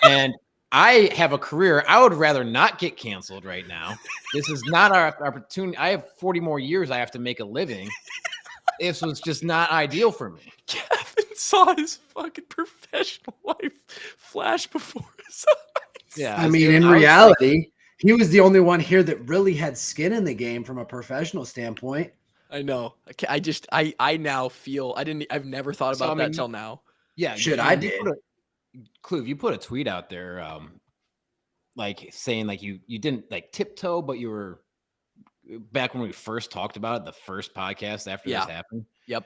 And I have a career. I would rather not get canceled right now. This is not our opportunity. I have 40 more years I have to make a living. This was just not ideal for me. Kevin saw his fucking professional life flash before his eyes. Yeah. I mean, in reality, he was the only one here that really had skin in the game from a professional standpoint. I know. I now feel I've never thought about that till now. Yeah. Shit, I did. Clue, you put a tweet out there, like saying like you didn't like tiptoe, but you were back when we first talked about it, the first podcast after this happened. Yep.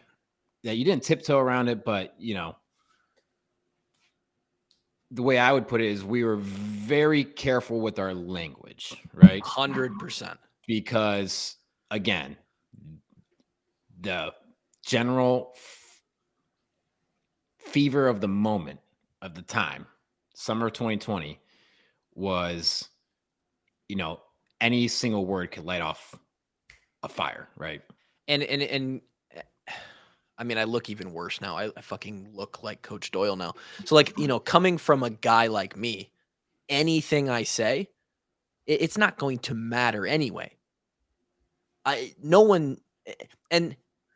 Yeah, you didn't tiptoe around it, but the way I would put it is we were very careful with our language, right? 100%. Because again, the general fever of the moment of the time, summer of 2020, was, any single word could light off a fire, right? And I mean, I look even worse now. I fucking look like Coach Doyle now. So like, coming from a guy like me, anything I say, it's not going to matter anyway. No one, and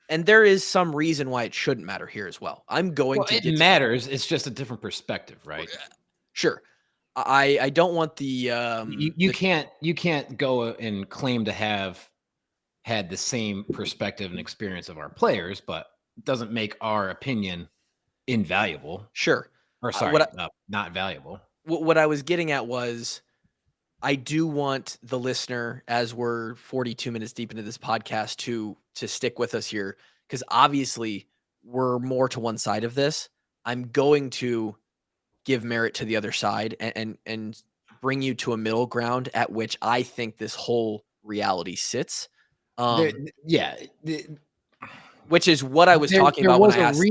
there is some reason why it shouldn't matter here as well. I'm going to get it matters. It's just a different perspective, right? Sure. I don't want the you can't go and claim to have had the same perspective and experience of our players, but it doesn't make our opinion invaluable. Sure. Or sorry, not valuable. What I was getting at was, I do want the listener, as we're 42 minutes deep into this podcast, to stick with us here, because obviously we're more to one side of this. I'm going to give merit to the other side and bring you to a middle ground at which I think this whole reality sits. Which is what I was talking about when I asked.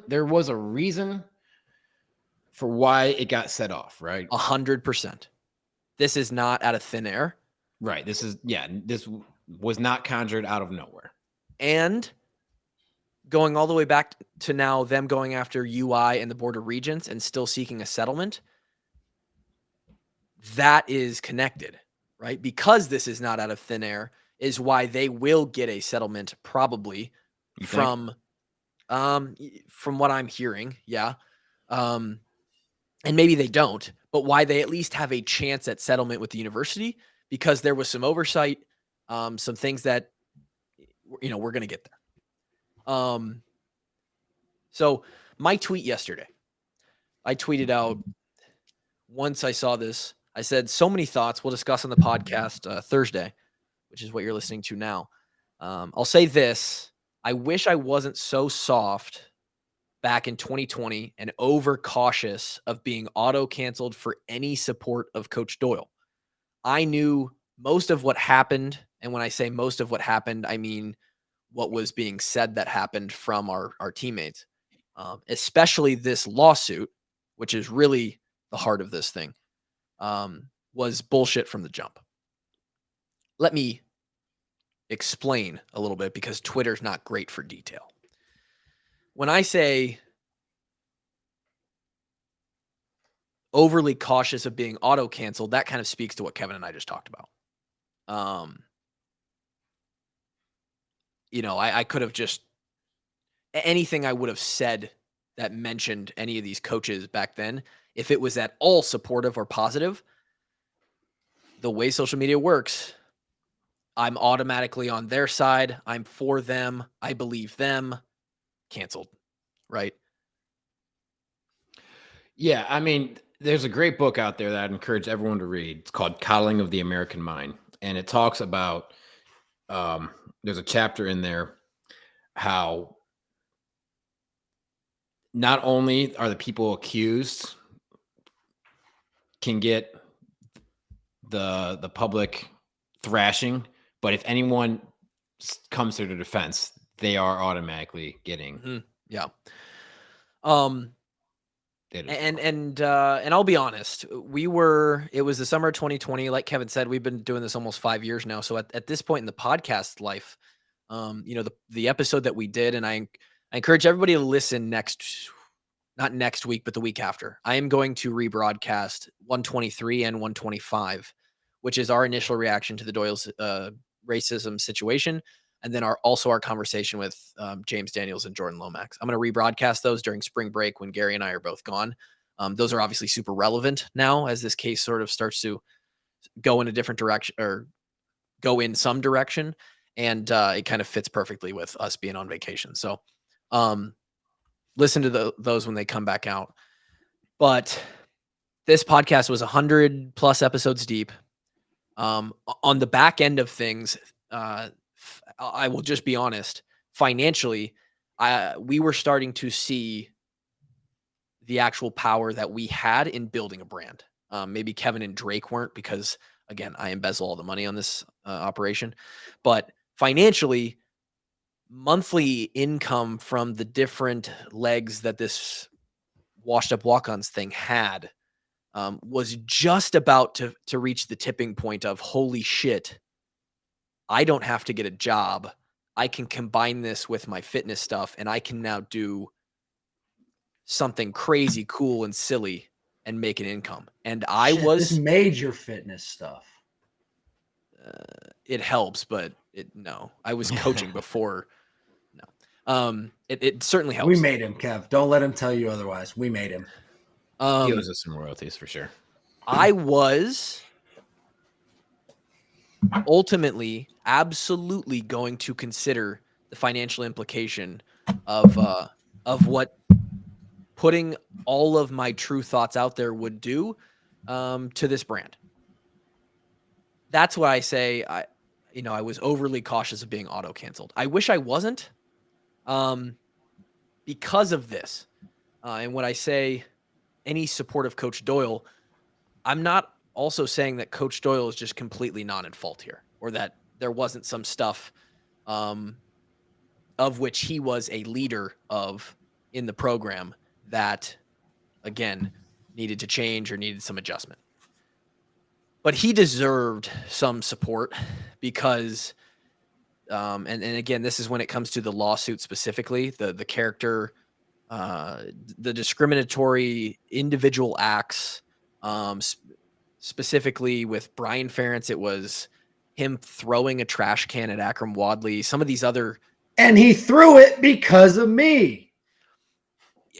There was a reason for why it got set off, right? 100%. This is not out of thin air. Right. This was not conjured out of nowhere. And going all the way back to now, them going after UI and the Board of Regents and still seeking a settlement, that is connected, right? Because this is not out of thin air is why they will get a settlement probably from what I'm hearing. Yeah. And maybe they don't, but why they at least have a chance at settlement with the university, because there was some oversight, some things that, we're going to get there. So my tweet yesterday, I tweeted out, once I saw this, I said, so many thoughts we'll discuss on the podcast Thursday, which is what you're listening to now. I'll say this. I wish I wasn't so soft back in 2020 and overcautious of being auto-canceled for any support of Coach Doyle. I knew most of what happened, and when I say most of what happened, I mean what was being said that happened from our teammates, especially this lawsuit, which is really the heart of this thing, was bullshit from the jump. Let me explain a little bit, because Twitter's not great for detail. When I say overly cautious of being auto-canceled, that kind of speaks to what Kevin and I just talked about. I could have just, anything I would have said that mentioned any of these coaches back then, if it was at all supportive or positive, the way social media works, I'm automatically on their side. I'm for them. I believe them. Canceled, right? Yeah, I mean, there's a great book out there that I'd encourage everyone to read. It's called Coddling of the American Mind. And it talks about, there's a chapter in there, how not only are the people accused can get the public thrashing, but if anyone comes to their defense, they are automatically getting. Yeah. And I'll be honest, it was the summer of 2020. Like Kevin said, we've been doing this almost 5 years now. So at this point in the podcast life, the episode that we did, and I encourage everybody to listen not next week, but the week after. I am going to rebroadcast 123 and 125, which is our initial reaction to the Doyle's racism situation. And then our conversation with James Daniels and Jordan Lomax. I'm going to rebroadcast those during spring break when Gary and I are both gone. Those are obviously super relevant now as this case sort of starts to go in a different direction or go in some direction. And it kind of fits perfectly with us being on vacation. So listen to those when they come back out. But this podcast was 100 plus episodes deep. On the back end of things, I will just be honest, financially, we were starting to see the actual power that we had in building a brand. Maybe Kevin and Drake weren't because, again, I embezzle all the money on this operation. But financially, monthly income from the different legs that this washed up walk-ons thing had was just about to reach the tipping point of, holy shit, I don't have to get a job. I can combine this with my fitness stuff, and I can now do something crazy, cool, and silly and make an income. And this major fitness stuff. It helps, but no. I was coaching before. No. It certainly helps. We made him, Kev. Don't let him tell you otherwise. We made him. He owes us some royalties for sure. I was ultimately absolutely going to consider the financial implication of what putting all of my true thoughts out there would do to this brand. That's why I say I was overly cautious of being auto canceled. I wish I wasn't, because of this. And when I say any support of Coach Doyle, I'm not also saying that Coach Doyle is just completely not at fault here, or that there wasn't some stuff of which he was a leader of in the program that, again, needed to change or needed some adjustment. But he deserved some support because, and again, this is when it comes to the lawsuit specifically, the character, the discriminatory individual acts, specifically with Brian Ferentz, it was him throwing a trash can at Akram Wadley. Some of these other, and he threw it because of me,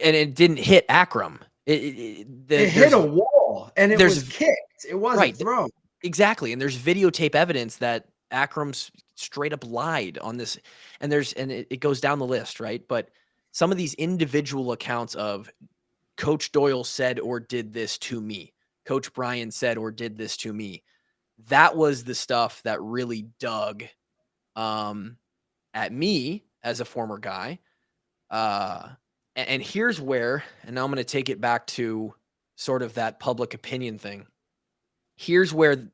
and it didn't hit Akram. It hit a wall, and it was kicked. It wasn't thrown. Exactly, and there's videotape evidence that Akram's straight up lied on this, and it goes down the list, right? But some of these individual accounts of Coach Doyle said or did this to me. Coach Brian said or did this to me. That was the stuff that really dug at me as a former guy. And here's where, and now I'm going to take it back to sort of that public opinion thing. Here's where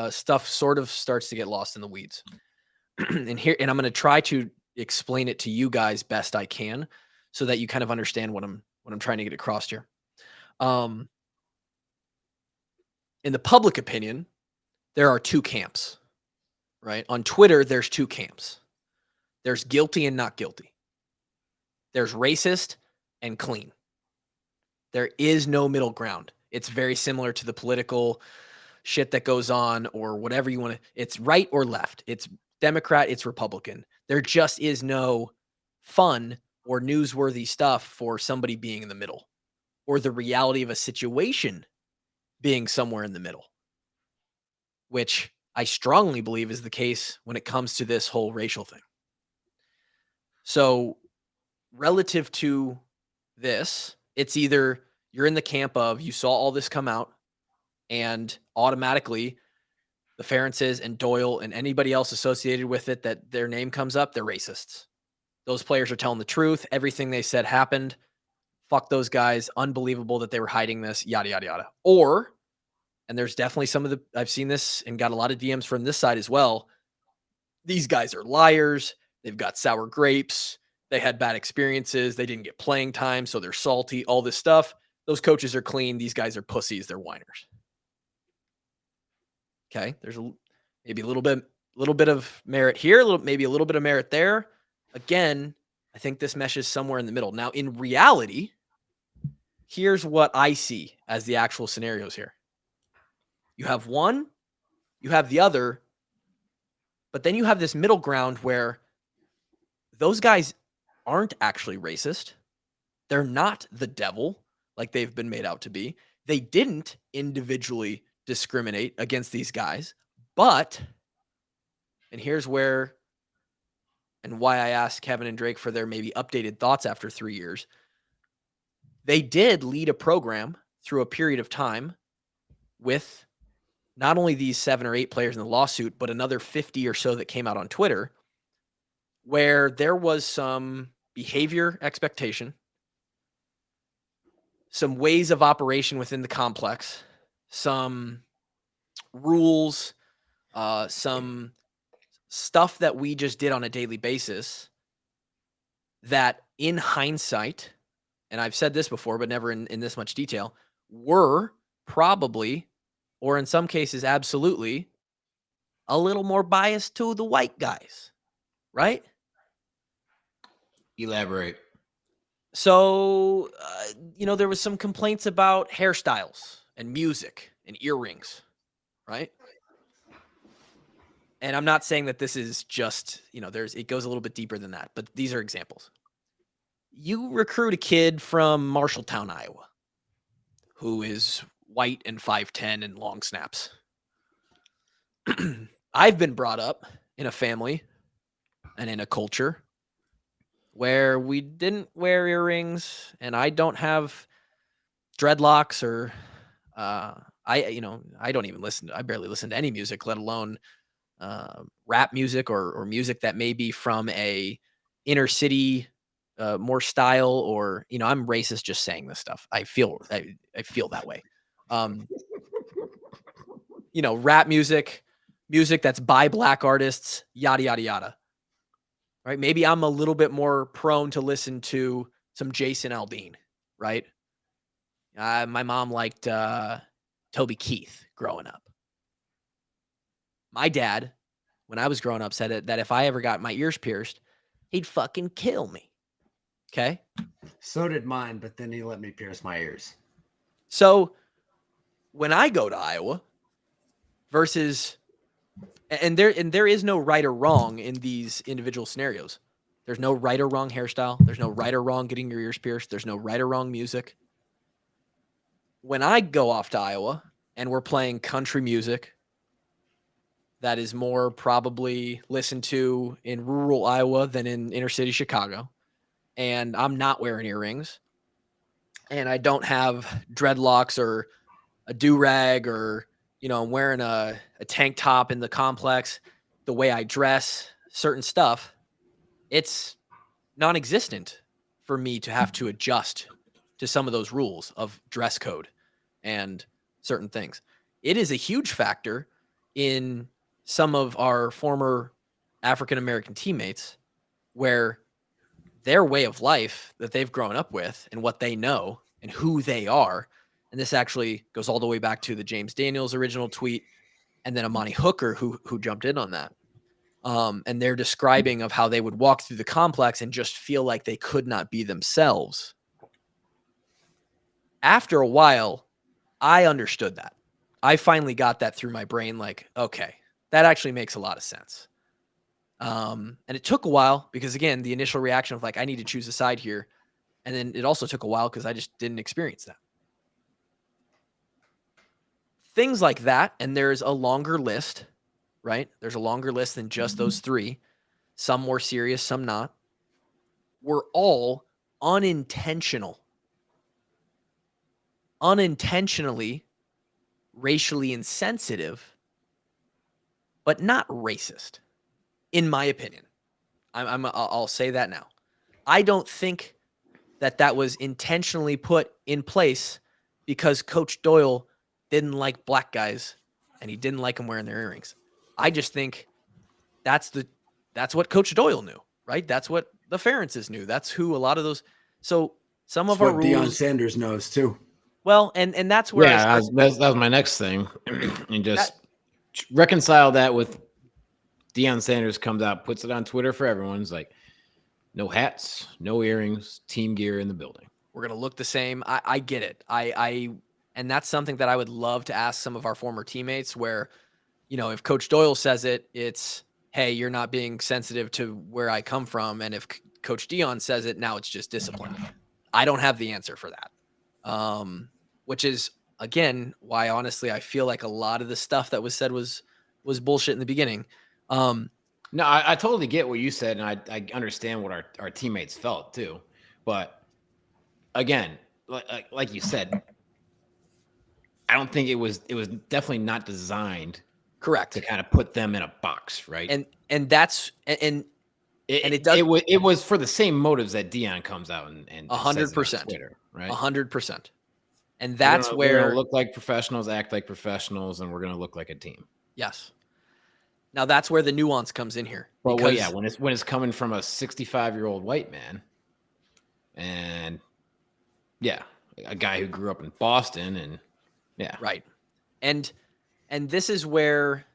stuff sort of starts to get lost in the weeds. And I'm going to try to explain it to you guys best I can so that you kind of understand what I'm trying to get across here. In the public opinion, there are two camps, right? On Twitter, there's two camps. There's guilty and not guilty. There's racist and clean. There is no middle ground. It's very similar to the political shit that goes on or whatever you want to. It's right or left. It's Democrat, it's Republican. There just is no fun or newsworthy stuff for somebody being in the middle or the reality of a situation being somewhere in the middle, which I strongly believe is the case when it comes to this whole racial thing. So relative to this, it's either you're in the camp of you saw all this come out and automatically the Ferentzes and Doyle and anybody else associated with it that their name comes up, they're racists. Those players are telling the truth. Everything they said happened. Fuck those guys. Unbelievable that they were hiding this, yada, yada, yada. Or, and there's definitely I've seen this and got a lot of DMs from this side as well. These guys are liars. They've got sour grapes. They had bad experiences. They didn't get playing time, so they're salty, all this stuff. those coaches are clean. These guys are pussies. They're whiners. Okay. There's maybe a little bit of merit here, maybe a little bit of merit there. Again, I think this meshes somewhere in the middle. Now, in reality, here's what I see as the actual scenarios here. You have one, you have the other, but then you have this middle ground where those guys aren't actually racist. They're not the devil like they've been made out to be. They didn't individually discriminate against these guys, but, and here's where, and why I asked Kevin and Drake for their maybe updated thoughts after 3 years. They did lead a program through a period of time with not only these 7 or 8 players in the lawsuit, but another 50 or so that came out on Twitter, where there was some behavior expectation, some ways of operation within the complex, some rules, some stuff that we just did on a daily basis that in hindsight, and I've said this before, but never in this much detail, were probably, or in some cases, absolutely, a little more biased to the white guys, right? Elaborate. So, there was some complaints about hairstyles and music and earrings, right? And I'm not saying that this is just, it goes a little bit deeper than that, but these are examples. You recruit a kid from Marshalltown, Iowa, who is white and 5'10" and long snaps. I've been brought up in a family and in a culture where we didn't wear earrings, and I don't have dreadlocks, or I don't even I barely listen to any music, let alone rap music or music that may be from a inner city more style, or I'm racist just saying this stuff. I feel that way. Rap music that's by Black artists, yada yada yada. Right? Maybe I'm a little bit more prone to listen to some Jason Aldean, right? My mom liked Toby Keith growing up. My dad, when I was growing up, said that if I ever got my ears pierced, he'd fucking kill me. Okay? So did mine, but then he let me pierce my ears. So when I go to Iowa versus, and there is no right or wrong in these individual scenarios. There's no right or wrong hairstyle. There's no right or wrong getting your ears pierced. There's no right or wrong music. When I go off to Iowa and we're playing country music that is more probably listened to in rural Iowa than in inner city Chicago, and I'm not wearing earrings, and I don't have dreadlocks or a do-rag, or, I'm wearing a tank top in the complex, the way I dress, certain stuff, it's non-existent for me to have to adjust to some of those rules of dress code and certain things. It is a huge factor in some of our former African-American teammates, where their way of life that they've grown up with and what they know and who they are, and this actually goes all the way back to the James Daniels original tweet, and then Amani Hooker who jumped in on that. And they're describing of how they would walk through the complex and just feel like they could not be themselves. After a while, I understood that. I finally got that through my brain, like, okay, that actually makes a lot of sense. And it took a while because, again, the initial reaction of like, I need to choose a side here. And then it also took a while because I just didn't experience that. Things like that. And there's a longer list, right? There's a longer list than just those 3. Some more serious, some not. We're all unintentionally racially insensitive, but not racist, in my opinion. I'll say that now. I don't think that was intentionally put in place because Coach Doyle didn't like black guys and he didn't like them wearing their earrings. I just think that's what Coach Doyle knew, right? That's what the Ferentzes knew. That's who a lot of those. So some of our rules. Deion Sanders knows too. Well, and that's where Yeah, that was my next thing. And just reconcile that with Deion Sanders comes out, puts it on Twitter for everyone's like, no hats, no earrings, team gear in the building. We're going to look the same. I get it. And that's something that I would love to ask some of our former teammates where, if Coach Doyle says it, it's, hey, you're not being sensitive to where I come from. And if Coach Deion says it, now it's just discipline. I don't have the answer for that. Which is, again, why honestly I feel like a lot of the stuff that was said was bullshit in the beginning. No, I totally get what you said, and I understand what our teammates felt too. But again, like you said, I don't think it was definitely not designed correct to kind of put them in a box, right? And that's and it does. It was for the same motives that Deion comes out and 100%, Twitter, right? 100%. And that's where we're gonna look like professionals, act like professionals, and we're gonna look like a team. Yes. Now that's where the nuance comes in here. Well, yeah, when it's coming from a 65-year-old white man, and yeah, a guy who grew up in Boston, and yeah, right, and this is where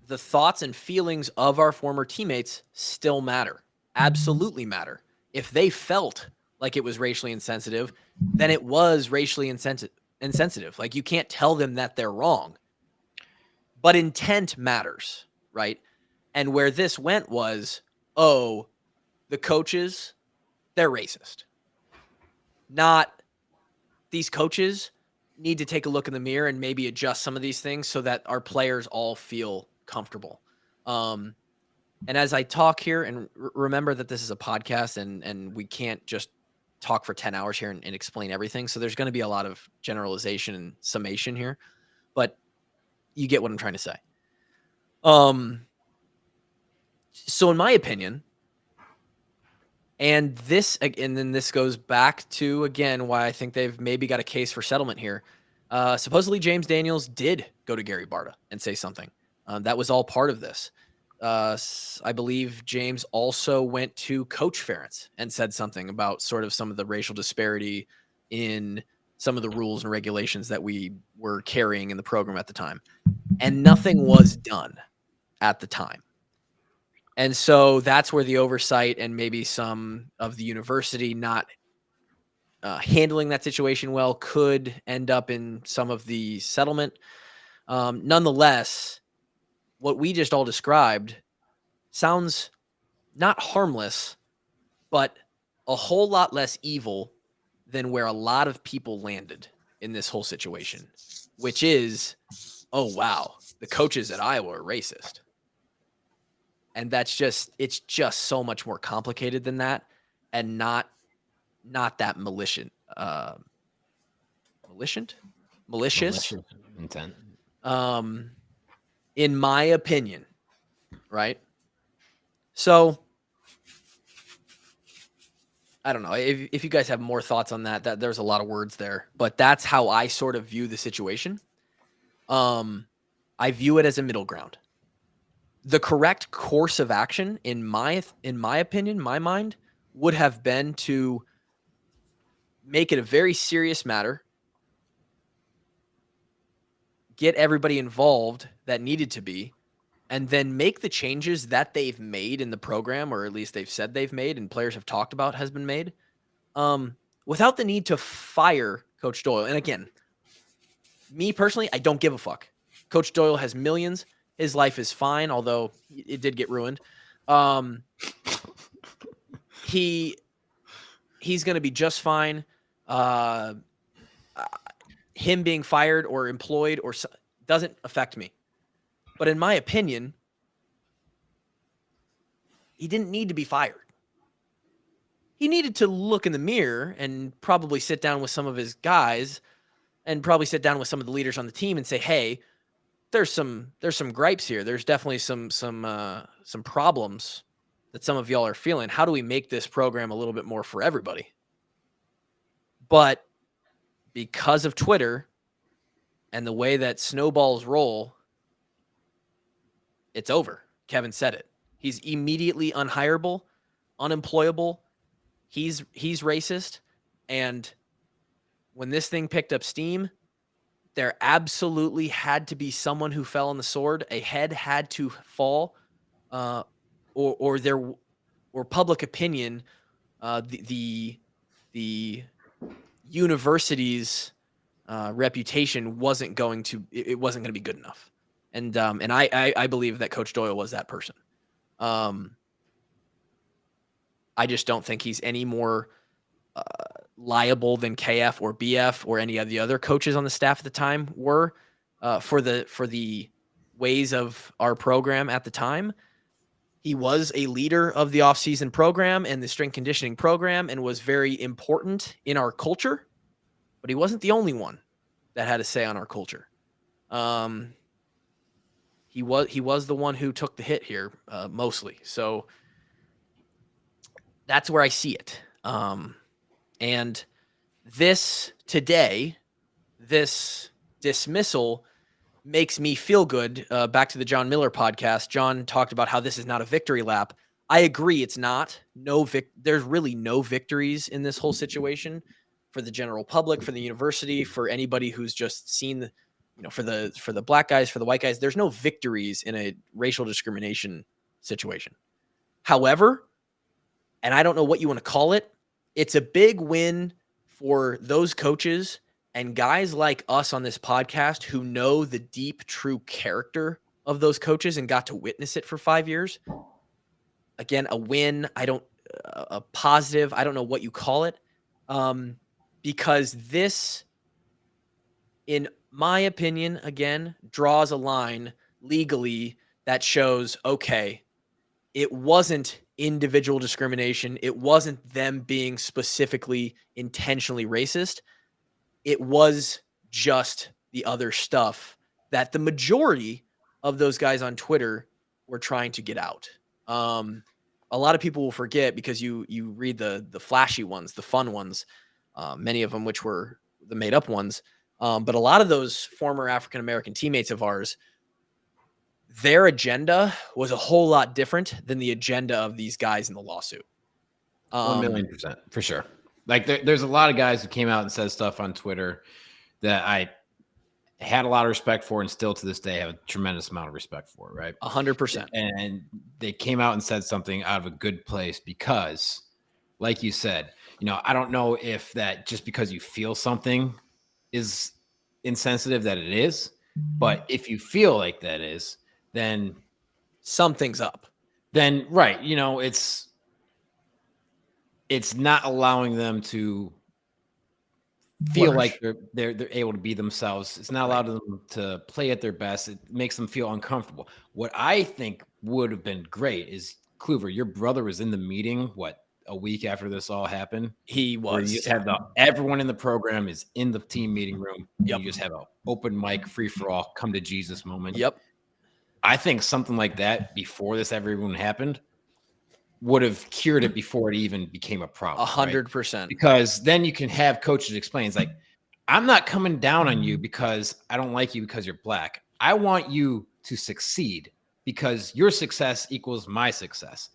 the thoughts and feelings of our former teammates still matter, absolutely matter. If they felt like it was racially insensitive, then it was racially insensitive. Like, you can't tell them that they're wrong. But intent matters, right? And where this went was, the coaches, they're racist. Not, these coaches need to take a look in the mirror and maybe adjust some of these things so that our players all feel comfortable. And as I talk here, and remember that this is a podcast and we can't just talk for 10 hours here and explain everything. So there's going to be a lot of generalization and summation here, but you get what I'm trying to say. So in my opinion, and then this goes back to, again, why I think they've maybe got a case for settlement here. Supposedly James Daniels did go to Gary Barta and say something. That was all part of this. I believe James also went to Coach Ferentz and said something about sort of some of the racial disparity in some of the rules and regulations that we were carrying in the program at the time. And nothing was done at the time. And so that's where the oversight and maybe some of the university not handling that situation well could end up in some of the settlement. Nonetheless, what we just all described sounds not harmless, but a whole lot less evil than where a lot of people landed in this whole situation, which is, oh, wow, the coaches at Iowa are racist. And it's just so much more complicated than that, and not that malicious intent. In my opinion, right? So I don't know if you guys have more thoughts on that there's a lot of words there, but that's how I sort of view the situation. I view it as a middle ground. The correct course of action, in my opinion, my mind, would have been to make it a very serious matter, get everybody involved that needed to be, and then make the changes that they've made in the program, or at least they've said they've made and players have talked about has been made, without the need to fire Coach Doyle. And again, me personally, I don't give a fuck. Coach Doyle has millions. His life is fine, although it did get ruined. He's going to be just fine. Him being fired or employed doesn't affect me. But in my opinion, he didn't need to be fired. He needed to look in the mirror and probably sit down with some of his guys and probably sit down with some of the leaders on the team and say, hey, there's some gripes here. There's definitely some problems that some of y'all are feeling. How do we make this program a little bit more for everybody? But because of Twitter and the way that snowballs roll, it's over. Kevin said it. He's immediately unhireable, unemployable. He's racist. And when this thing picked up steam, there absolutely had to be someone who fell on the sword. A head had to fall, or public opinion, the university's reputation wasn't going to be good enough. And I believe that Coach Doyle was that person. I just don't think he's any more liable than KF or BF or any of the other coaches on the staff at the time were for the ways of our program at the time. He was a leader of the off-season program and the strength conditioning program and was very important in our culture, but he wasn't the only one that had a say on our culture. He was the one who took the hit here mostly. So that's where I see it. And this dismissal makes me feel good. Back to the John Miller podcast. John talked about how this is not a victory lap. I agree. It's not. There's really no victories in this whole situation for the general public, for the university, for anybody who's just seen for the black guys, for the white guys. There's no victories in a racial discrimination situation. However, and I don't know what you want to call it, it's a big win for those coaches and guys like us on this podcast who know the deep, true character of those coaches and got to witness it for 5 years. Again, a win. A positive. I don't know what you call it. Because this, in my opinion, again, draws a line legally that shows, okay, it wasn't individual discrimination. It wasn't them being specifically intentionally racist. It was just the other stuff that the majority of those guys on Twitter were trying to get out. A lot of people will forget because you read the flashy ones, the fun ones, many of them which were the made up ones. But a lot of those former African-American teammates of ours, their agenda was a whole lot different than the agenda of these guys in the lawsuit. 1,000,000% for sure. Like there's a lot of guys who came out and said stuff on Twitter that I had a lot of respect for and still to this day have a tremendous amount of respect for, right? 100%. And they came out and said something out of a good place because, like you said, I don't know if that just because you feel something is insensitive that it is, but if you feel like that is, then something's up. Then, right, it's not allowing them to feel like they're able to be themselves. It's not allowing them to play at their best. It makes them feel uncomfortable. What I think would have been great is, Kluver, your brother was in the meeting, a week after this all happened? He was. You just have everyone in the program is in the team meeting room. Yep. You just have an open mic, free for all, come to Jesus moment. Yep. I think something like that before this ever even happened would have cured it before it even became a problem. 100%. Right? Because then you can have coaches explain, it's like, I'm not coming down on you because I don't like you because you're black. I want you to succeed because your success equals my success.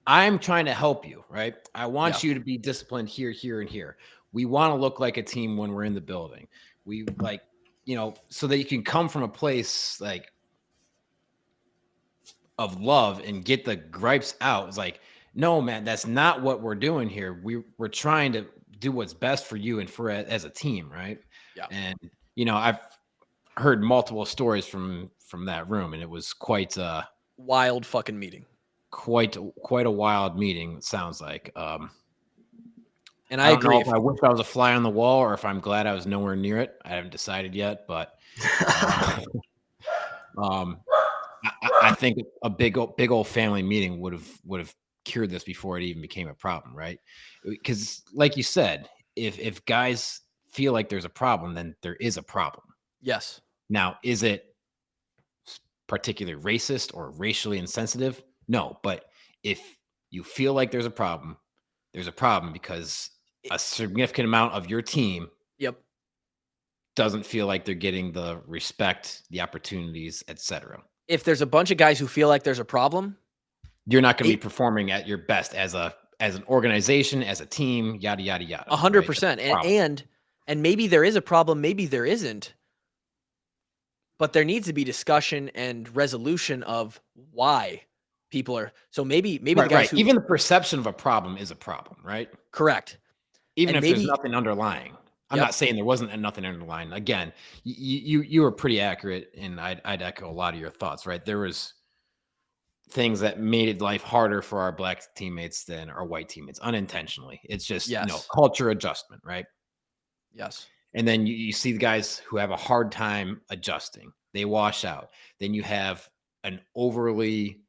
I'm trying to help you, right? I want you to be disciplined here, here, and here. We want to look like a team when we're in the building. We so that you can come from a place of love and get the gripes out. It's like, no, man, that's not what we're doing here. We're trying to do what's best for you and for as a team, right? Yeah. And I've heard multiple stories from that room, and it was quite a wild fucking meeting. Quite a wild meeting, it sounds like. And I agree. If I wish I was a fly on the wall or if I'm glad I was nowhere near it. I haven't decided yet, but I think a big old family meeting would have cured this before it even became a problem, right? Because, like you said, if guys feel like there's a problem, then there is a problem. Yes. Now, is it particularly racist or racially insensitive? No, but if you feel like there's a problem because a significant amount of your team doesn't feel like they're getting the respect, the opportunities, etc. If there's a bunch of guys who feel like there's a problem, you're not going to be performing at your best as a as an organization, as a team, yada, yada, yada. 100%. And maybe there is a problem, maybe there isn't, but there needs to be discussion and resolution of why people are. So maybe the guys who, even the perception of a problem is a problem, right? Correct. Even And if there's nothing underlying. I'm Yep. not saying there wasn't nothing underlying. Again, you were pretty accurate, and I'd echo a lot of your thoughts, right? There was things that made life harder for our black teammates than our white teammates unintentionally. It's just, Yes. culture adjustment, right? Yes. And then you see the guys who have a hard time adjusting. They wash out. Then you have an overly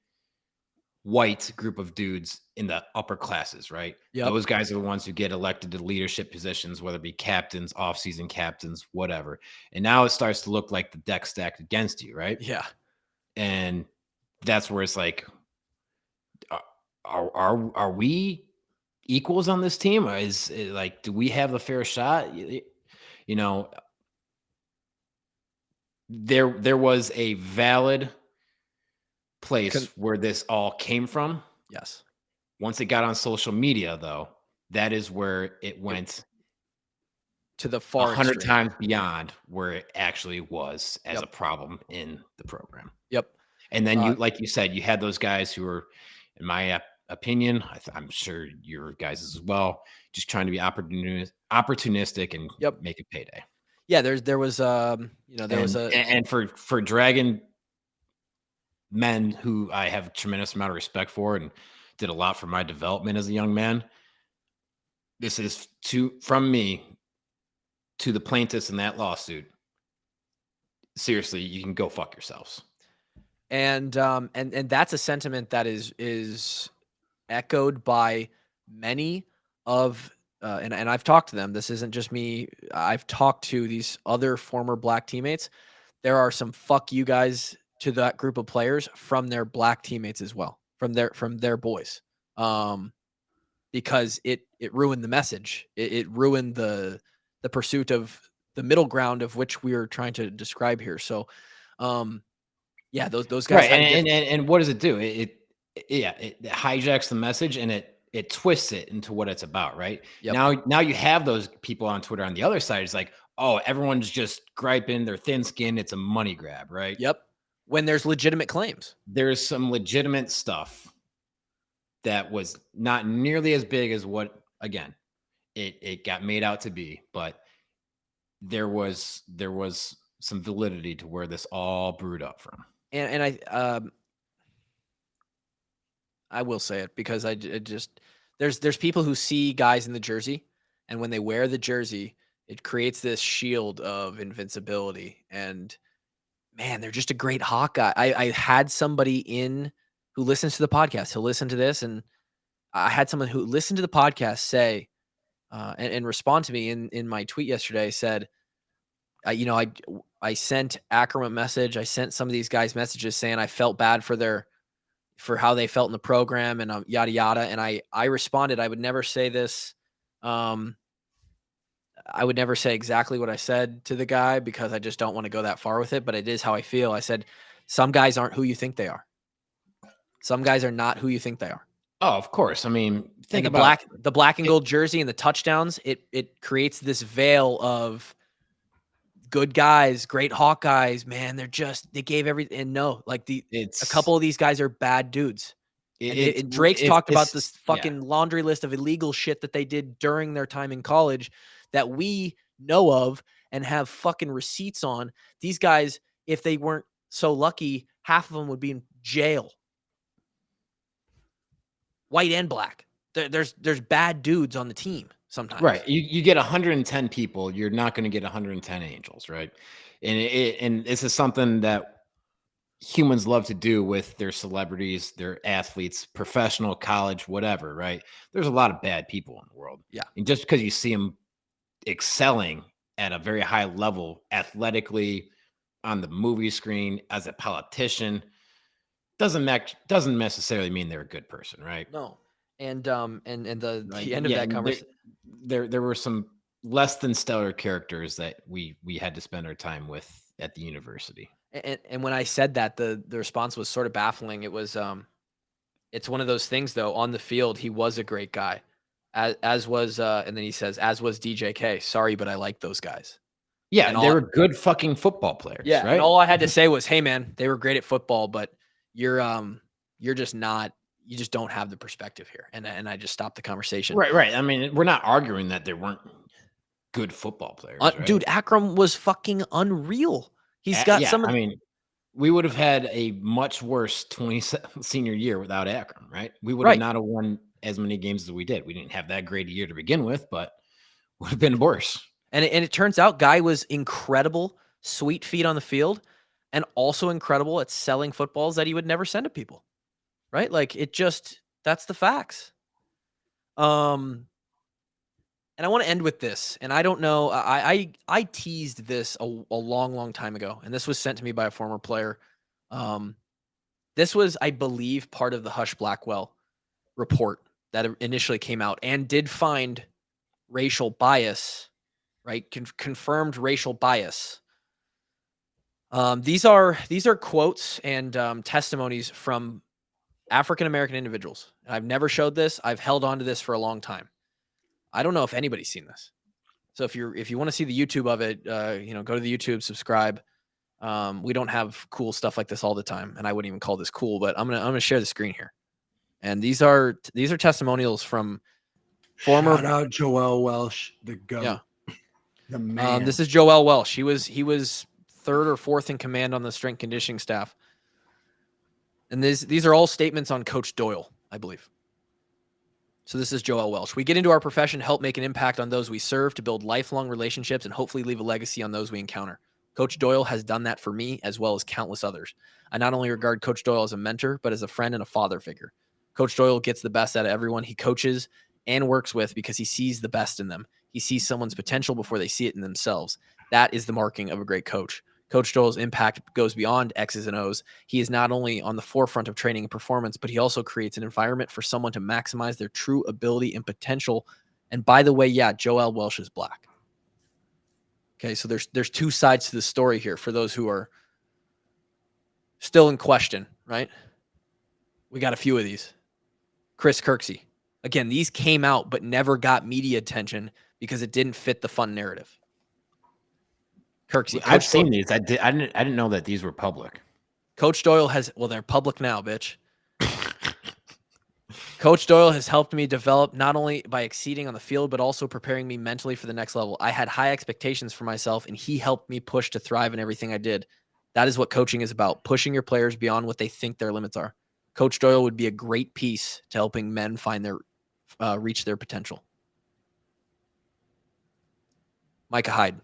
white group of dudes in the upper classes, right? Yep. Those guys are the ones who get elected to leadership positions, whether it be captains, off-season captains, whatever. And now it starts to look like the deck stacked against you, right? Yeah. And that's where it's like, are we equals on this team? Or is it like, do we have the fair shot? There was a valid place where this all came from. Yes. Once it got on social media, though, that is where it went to the far 100 extreme. times beyond where it actually was as a problem in the program. Yep. And then like you said, you had those guys who were, in my opinion, I'm sure your guys as well, just trying to be opportunistic and make a payday. Yeah, there was and for dragging men who I have a tremendous amount of respect for and did a lot for my development as a young man. This is from me to the plaintiffs in that lawsuit. Seriously, you can go fuck yourselves. And that's a sentiment that is echoed by many of and I've talked to them. This isn't just me. I've talked to these other former black teammates. There are some fuck you guys to that group of players from their black teammates as well, from their boys. Because it ruined the message. It ruined the pursuit of the middle ground of which we are trying to describe here. So yeah, those guys. Right. And what does it do? It hijacks the message and it twists it into what it's about, right? Yep. Now you have those people on Twitter on the other side. It's like, oh, everyone's just griping, they're thin skinned, it's a money grab, right? Yep. When there's legitimate claims. There's some legitimate stuff that was not nearly as big as what, again, it got made out to be, but there was some validity to where this all brewed up from. And I will say it because there's people who see guys in the jersey, and when they wear the jersey, it creates this shield of invincibility. And man, they're just a great Hawkeye. I had somebody who listens to the podcast. He'll listen to this, and I had someone who listened to the podcast say and respond to me in my tweet yesterday. Said, I sent Akram a message. I sent some of these guys messages saying I felt bad for how they felt in the program and yada, yada. And I responded, I would never say this. I would never say exactly what I said to the guy because I just don't want to go that far with it, but it is how I feel. I said, some guys aren't who you think they are. Some guys are not who you think they are. Oh, of course. I mean, think about the black and gold jersey and the touchdowns. It creates this veil of good guys, great Hawkeyes, man. They gave everything. And no, like a couple of these guys are bad dudes. Drake's talked about this fucking laundry list of illegal shit that they did during their time in college that we know of and have fucking receipts on. These guys, if they weren't so lucky, half of them would be in jail. White and black. There's bad dudes on the team sometimes. Right. You get 110 people, you're not going to get 110 angels, right? And this is something that humans love to do with their celebrities, their athletes, professional, college, whatever, right? There's a lot of bad people in the world. Yeah. And just because you see them excelling at a very high level athletically on the movie screen as a politician doesn't necessarily mean they're a good person, right? No. And the end of that conversation, there were some less than stellar characters that we had to spend our time with at the university. And when I said that, the response was sort of baffling. It was It's one of those things, though. On the field, he was a great guy, as was, and then he says, as was DJK. Sorry, but I like those guys. Yeah, And they were good fucking football players, yeah, right? and all I had to say was, "Hey, man, they were great at football, but you're just not. You just don't have the perspective here." And I just stopped the conversation. Right. I mean, we're not arguing that they weren't good football players, right? Dude, Akram was fucking unreal. He's got some of I mean, we would have had a much worse senior year without Akram, right? We would have not have won as many games as we did. We didn't have that great a year to begin with, but would have been worse. And it turns out Guy was incredible, sweet feet on the field, and also incredible at selling footballs that he would never send to people, right? Like that's the facts. And I want to end with this. And I don't know, I teased this a long, long time ago, and this was sent to me by a former player. This was, I believe, part of the Hush Blackwell report that initially came out and did find racial bias, right? Confirmed racial bias. These are quotes and testimonies from African-American individuals. I've never showed this. I've held on to this for a long time. I don't know if anybody's seen this. So if you want to see the YouTube of it, go to the YouTube, subscribe. We don't have cool stuff like this all the time, and I wouldn't even call this cool, but I'm gonna share the screen here. And these are testimonials from former. Shout out Joel Welsh, the GOAT. Yeah. The man. This is Joel Welsh. He was third or fourth in command on the strength conditioning staff. And these are all statements on Coach Doyle, I believe. So this is Joel Welsh. We get into our profession to help make an impact on those we serve, to build lifelong relationships, and hopefully leave a legacy on those we encounter. Coach Doyle has done that for me as well as countless others. I not only regard Coach Doyle as a mentor, but as a friend and a father figure. Coach Doyle gets the best out of everyone he coaches and works with because he sees the best in them. He sees someone's potential before they see it in themselves. That is the marking of a great coach. Coach Doyle's impact goes beyond X's and O's. He is not only on the forefront of training and performance, but he also creates an environment for someone to maximize their true ability and potential. And by the way, yeah, Joel Welsh is black. Okay, so there's two sides to the story here for those who are still in question, right? We got a few of these. Chris Kirksey. Again, these came out but never got media attention because it didn't fit the fun narrative. Kirksey. I've seen these. I didn't know that these were public. Coach Doyle they're public now, bitch. Coach Doyle has helped me develop not only by exceeding on the field, but also preparing me mentally for the next level. I had high expectations for myself, and he helped me push to thrive in everything I did. That is what coaching is about, pushing your players beyond what they think their limits are. Coach Doyle would be a great piece to helping men find reach their potential. Micah Hyde.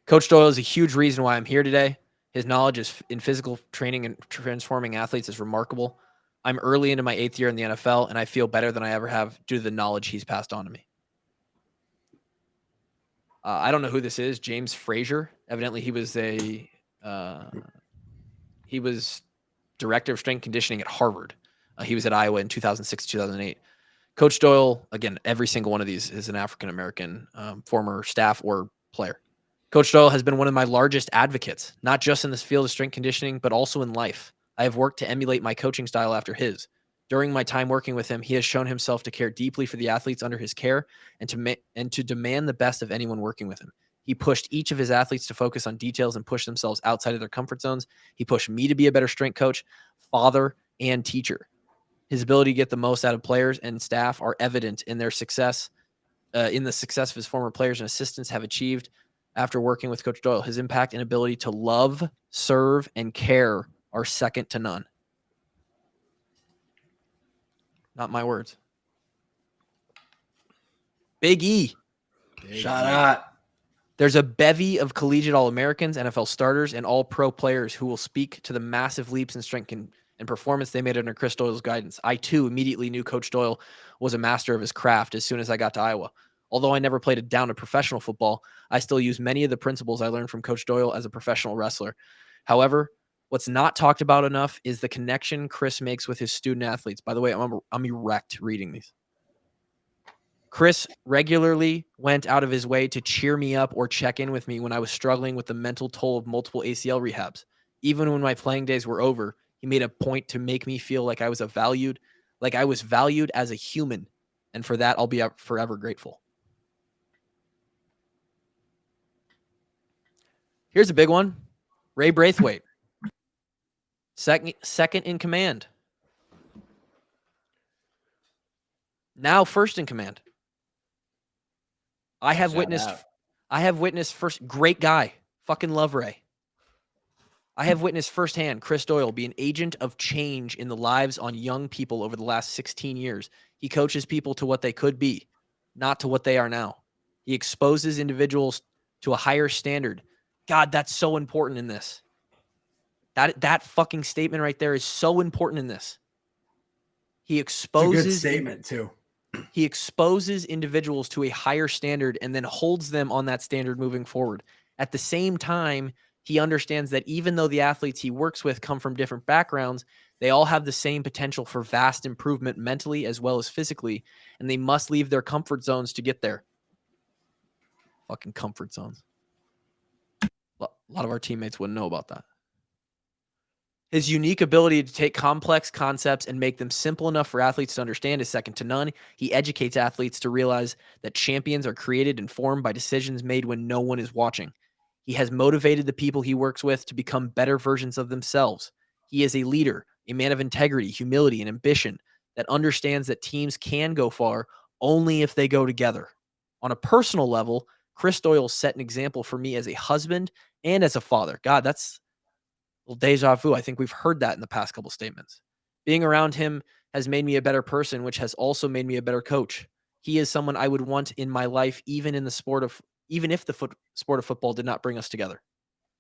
Coach Doyle is a huge reason why I'm here today. His knowledge in physical training and transforming athletes is remarkable. I'm early into my 8th year in the NFL, and I feel better than I ever have due to the knowledge he's passed on to me. I don't know who this is. James Frazier. Evidently, he was director of strength conditioning at Harvard. He was at Iowa in 2006, 2008. Coach Doyle, again, every single one of these is an African-American former staff or player. Coach Doyle has been one of my largest advocates, not just in this field of strength conditioning, but also in life. I have worked to emulate my coaching style after his. During my time working with him, he has shown himself to care deeply for the athletes under his care and to demand the best of anyone working with him. He pushed each of his athletes to focus on details and push themselves outside of their comfort zones. He pushed me to be a better strength coach, father, and teacher. His ability to get the most out of players and staff are evident in their success, in the success of his former players and assistants have achieved after working with Coach Doyle. His impact and ability to love, serve, and care are second to none. Not my words. Big E. Shout out. There's a bevy of collegiate All-Americans, NFL starters, and all-pro players who will speak to the massive leaps in strength and performance they made under Chris Doyle's guidance. I, too, immediately knew Coach Doyle was a master of his craft as soon as I got to Iowa. Although I never played it down to professional football, I still use many of the principles I learned from Coach Doyle as a professional wrestler. However, what's not talked about enough is the connection Chris makes with his student athletes. By the way, I'm erect reading these. Chris regularly went out of his way to cheer me up or check in with me when I was struggling with the mental toll of multiple ACL rehabs. Even when my playing days were over, he made a point to make me feel like I was a valued Like I was valued as a human. And for that, I'll be forever grateful. Here's a big one. Ray Braithwaite. Second in command. Now first in command. I have witnessed first. Great guy. Fucking love Ray. I have witnessed firsthand Chris Doyle be an agent of change in the lives on young people over the last 16 years. He coaches people to what they could be, not to what they are now. He exposes individuals to a higher standard. God, that's so important in this. That fucking statement right there is so important in this. He exposes it's a good statement too. He exposes individuals to a higher standard and then holds them on that standard moving forward. At the same time, he understands that even though the athletes he works with come from different backgrounds, they all have the same potential for vast improvement mentally as well as physically, and they must leave their comfort zones to get there. Fucking comfort zones. A lot of our teammates wouldn't know about that. His unique ability to take complex concepts and make them simple enough for athletes to understand is second to none. He educates athletes to realize that champions are created and formed by decisions made when no one is watching. He has motivated the people he works with to become better versions of themselves. He is a leader, a man of integrity, humility, and ambition that understands that teams can go far only if they go together. On a personal level, Chris Doyle set an example for me as a husband and as a father. God, that's a little deja vu. I think we've heard that in the past couple statements. Being around him has made me a better person, which has also made me a better coach. He is someone I would want in my life, even if the sport of football did not bring us together.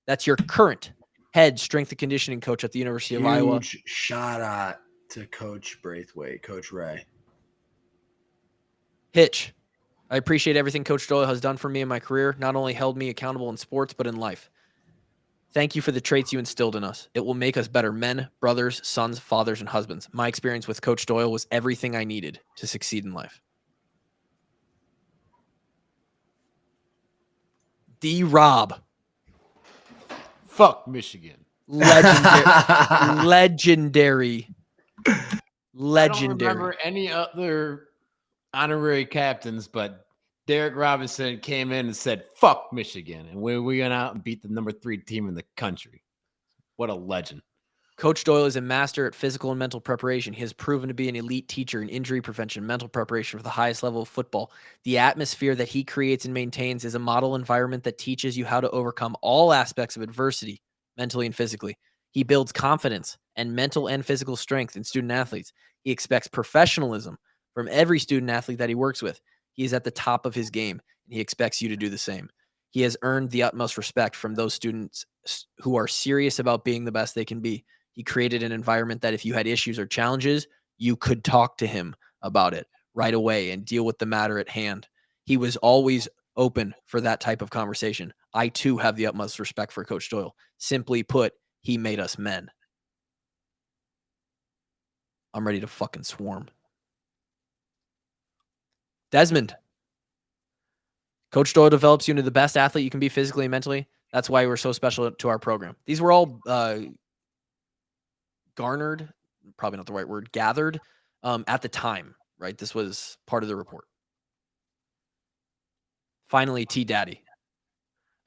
That's your current head strength and conditioning coach at the University of Iowa. Huge shout out to Coach Braithwaite, Coach Ray. Hitch. I appreciate everything Coach Doyle has done for me in my career, not only held me accountable in sports, but in life. Thank you for the traits you instilled in us. It will make us better men, brothers, sons, fathers, and husbands. My experience with Coach Doyle was everything I needed to succeed in life. D-Rob. Fuck Michigan. Legendary. I don't remember any other honorary captains, but Derek Robinson came in and said, fuck Michigan. And we went out and beat the number 3 team in the country. What a legend. Coach Doyle is a master at physical and mental preparation. He has proven to be an elite teacher in injury prevention, mental preparation for the highest level of football. The atmosphere that he creates and maintains is a model environment that teaches you how to overcome all aspects of adversity, mentally and physically. He builds confidence and mental and physical strength in student athletes. He expects professionalism from every student athlete that he works with. He is at the top of his game, and he expects you to do the same. He has earned the utmost respect from those students who are serious about being the best they can be. He created an environment that if you had issues or challenges, you could talk to him about it right away and deal with the matter at hand. He was always open for that type of conversation. I, too, have the utmost respect for Coach Doyle. Simply put, he made us men. I'm ready to fucking swarm. Desmond. Coach Doyle develops you into the best athlete you can be physically and mentally. That's why we're so special to our program. These were all garnered, probably not the right word, gathered at the time, right? This was part of the report. Finally, T-Daddy.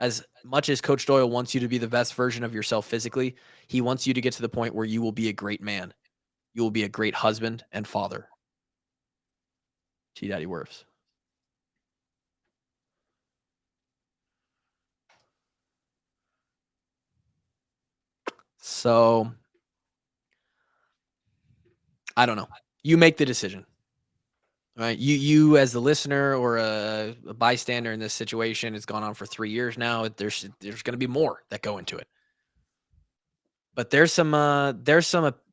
As much as Coach Doyle wants you to be the best version of yourself physically, he wants you to get to the point where you will be a great man. You will be a great husband and father. T-Daddy Wirfs. So, I don't know. You make the decision. All right. You as the listener or a bystander in this situation, it's gone on for 3 years now. There's going to be more that go into it. But there's some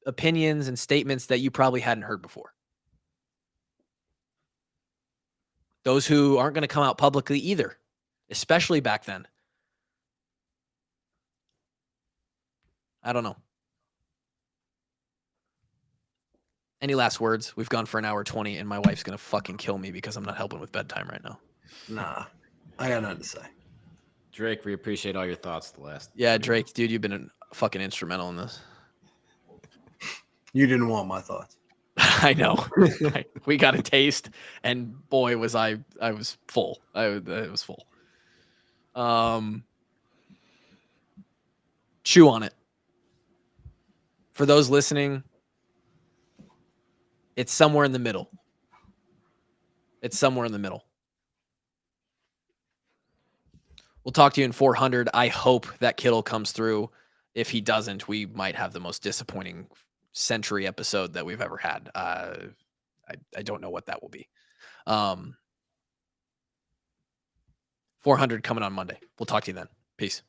opinions and statements that you probably hadn't heard before. Those who aren't going to come out publicly either, especially back then. I don't know. Any last words? We've gone for an hour 20 and my wife's going to fucking kill me because I'm not helping with bedtime right now. Nah, I got nothing to say. Drake, we appreciate all your thoughts the last. Yeah, Drake, dude, you've been fucking instrumental in this. You didn't want my thoughts. I know. We got a taste, and boy, was I was full. I was full. Chew on it. For those listening, it's somewhere in the middle. It's somewhere in the middle. We'll talk to you in 400. I hope that Kittle comes through. If he doesn't, we might have the most disappointing century episode that we've ever had. I don't know what that will be. 400 coming on Monday. We'll talk to you then. Peace.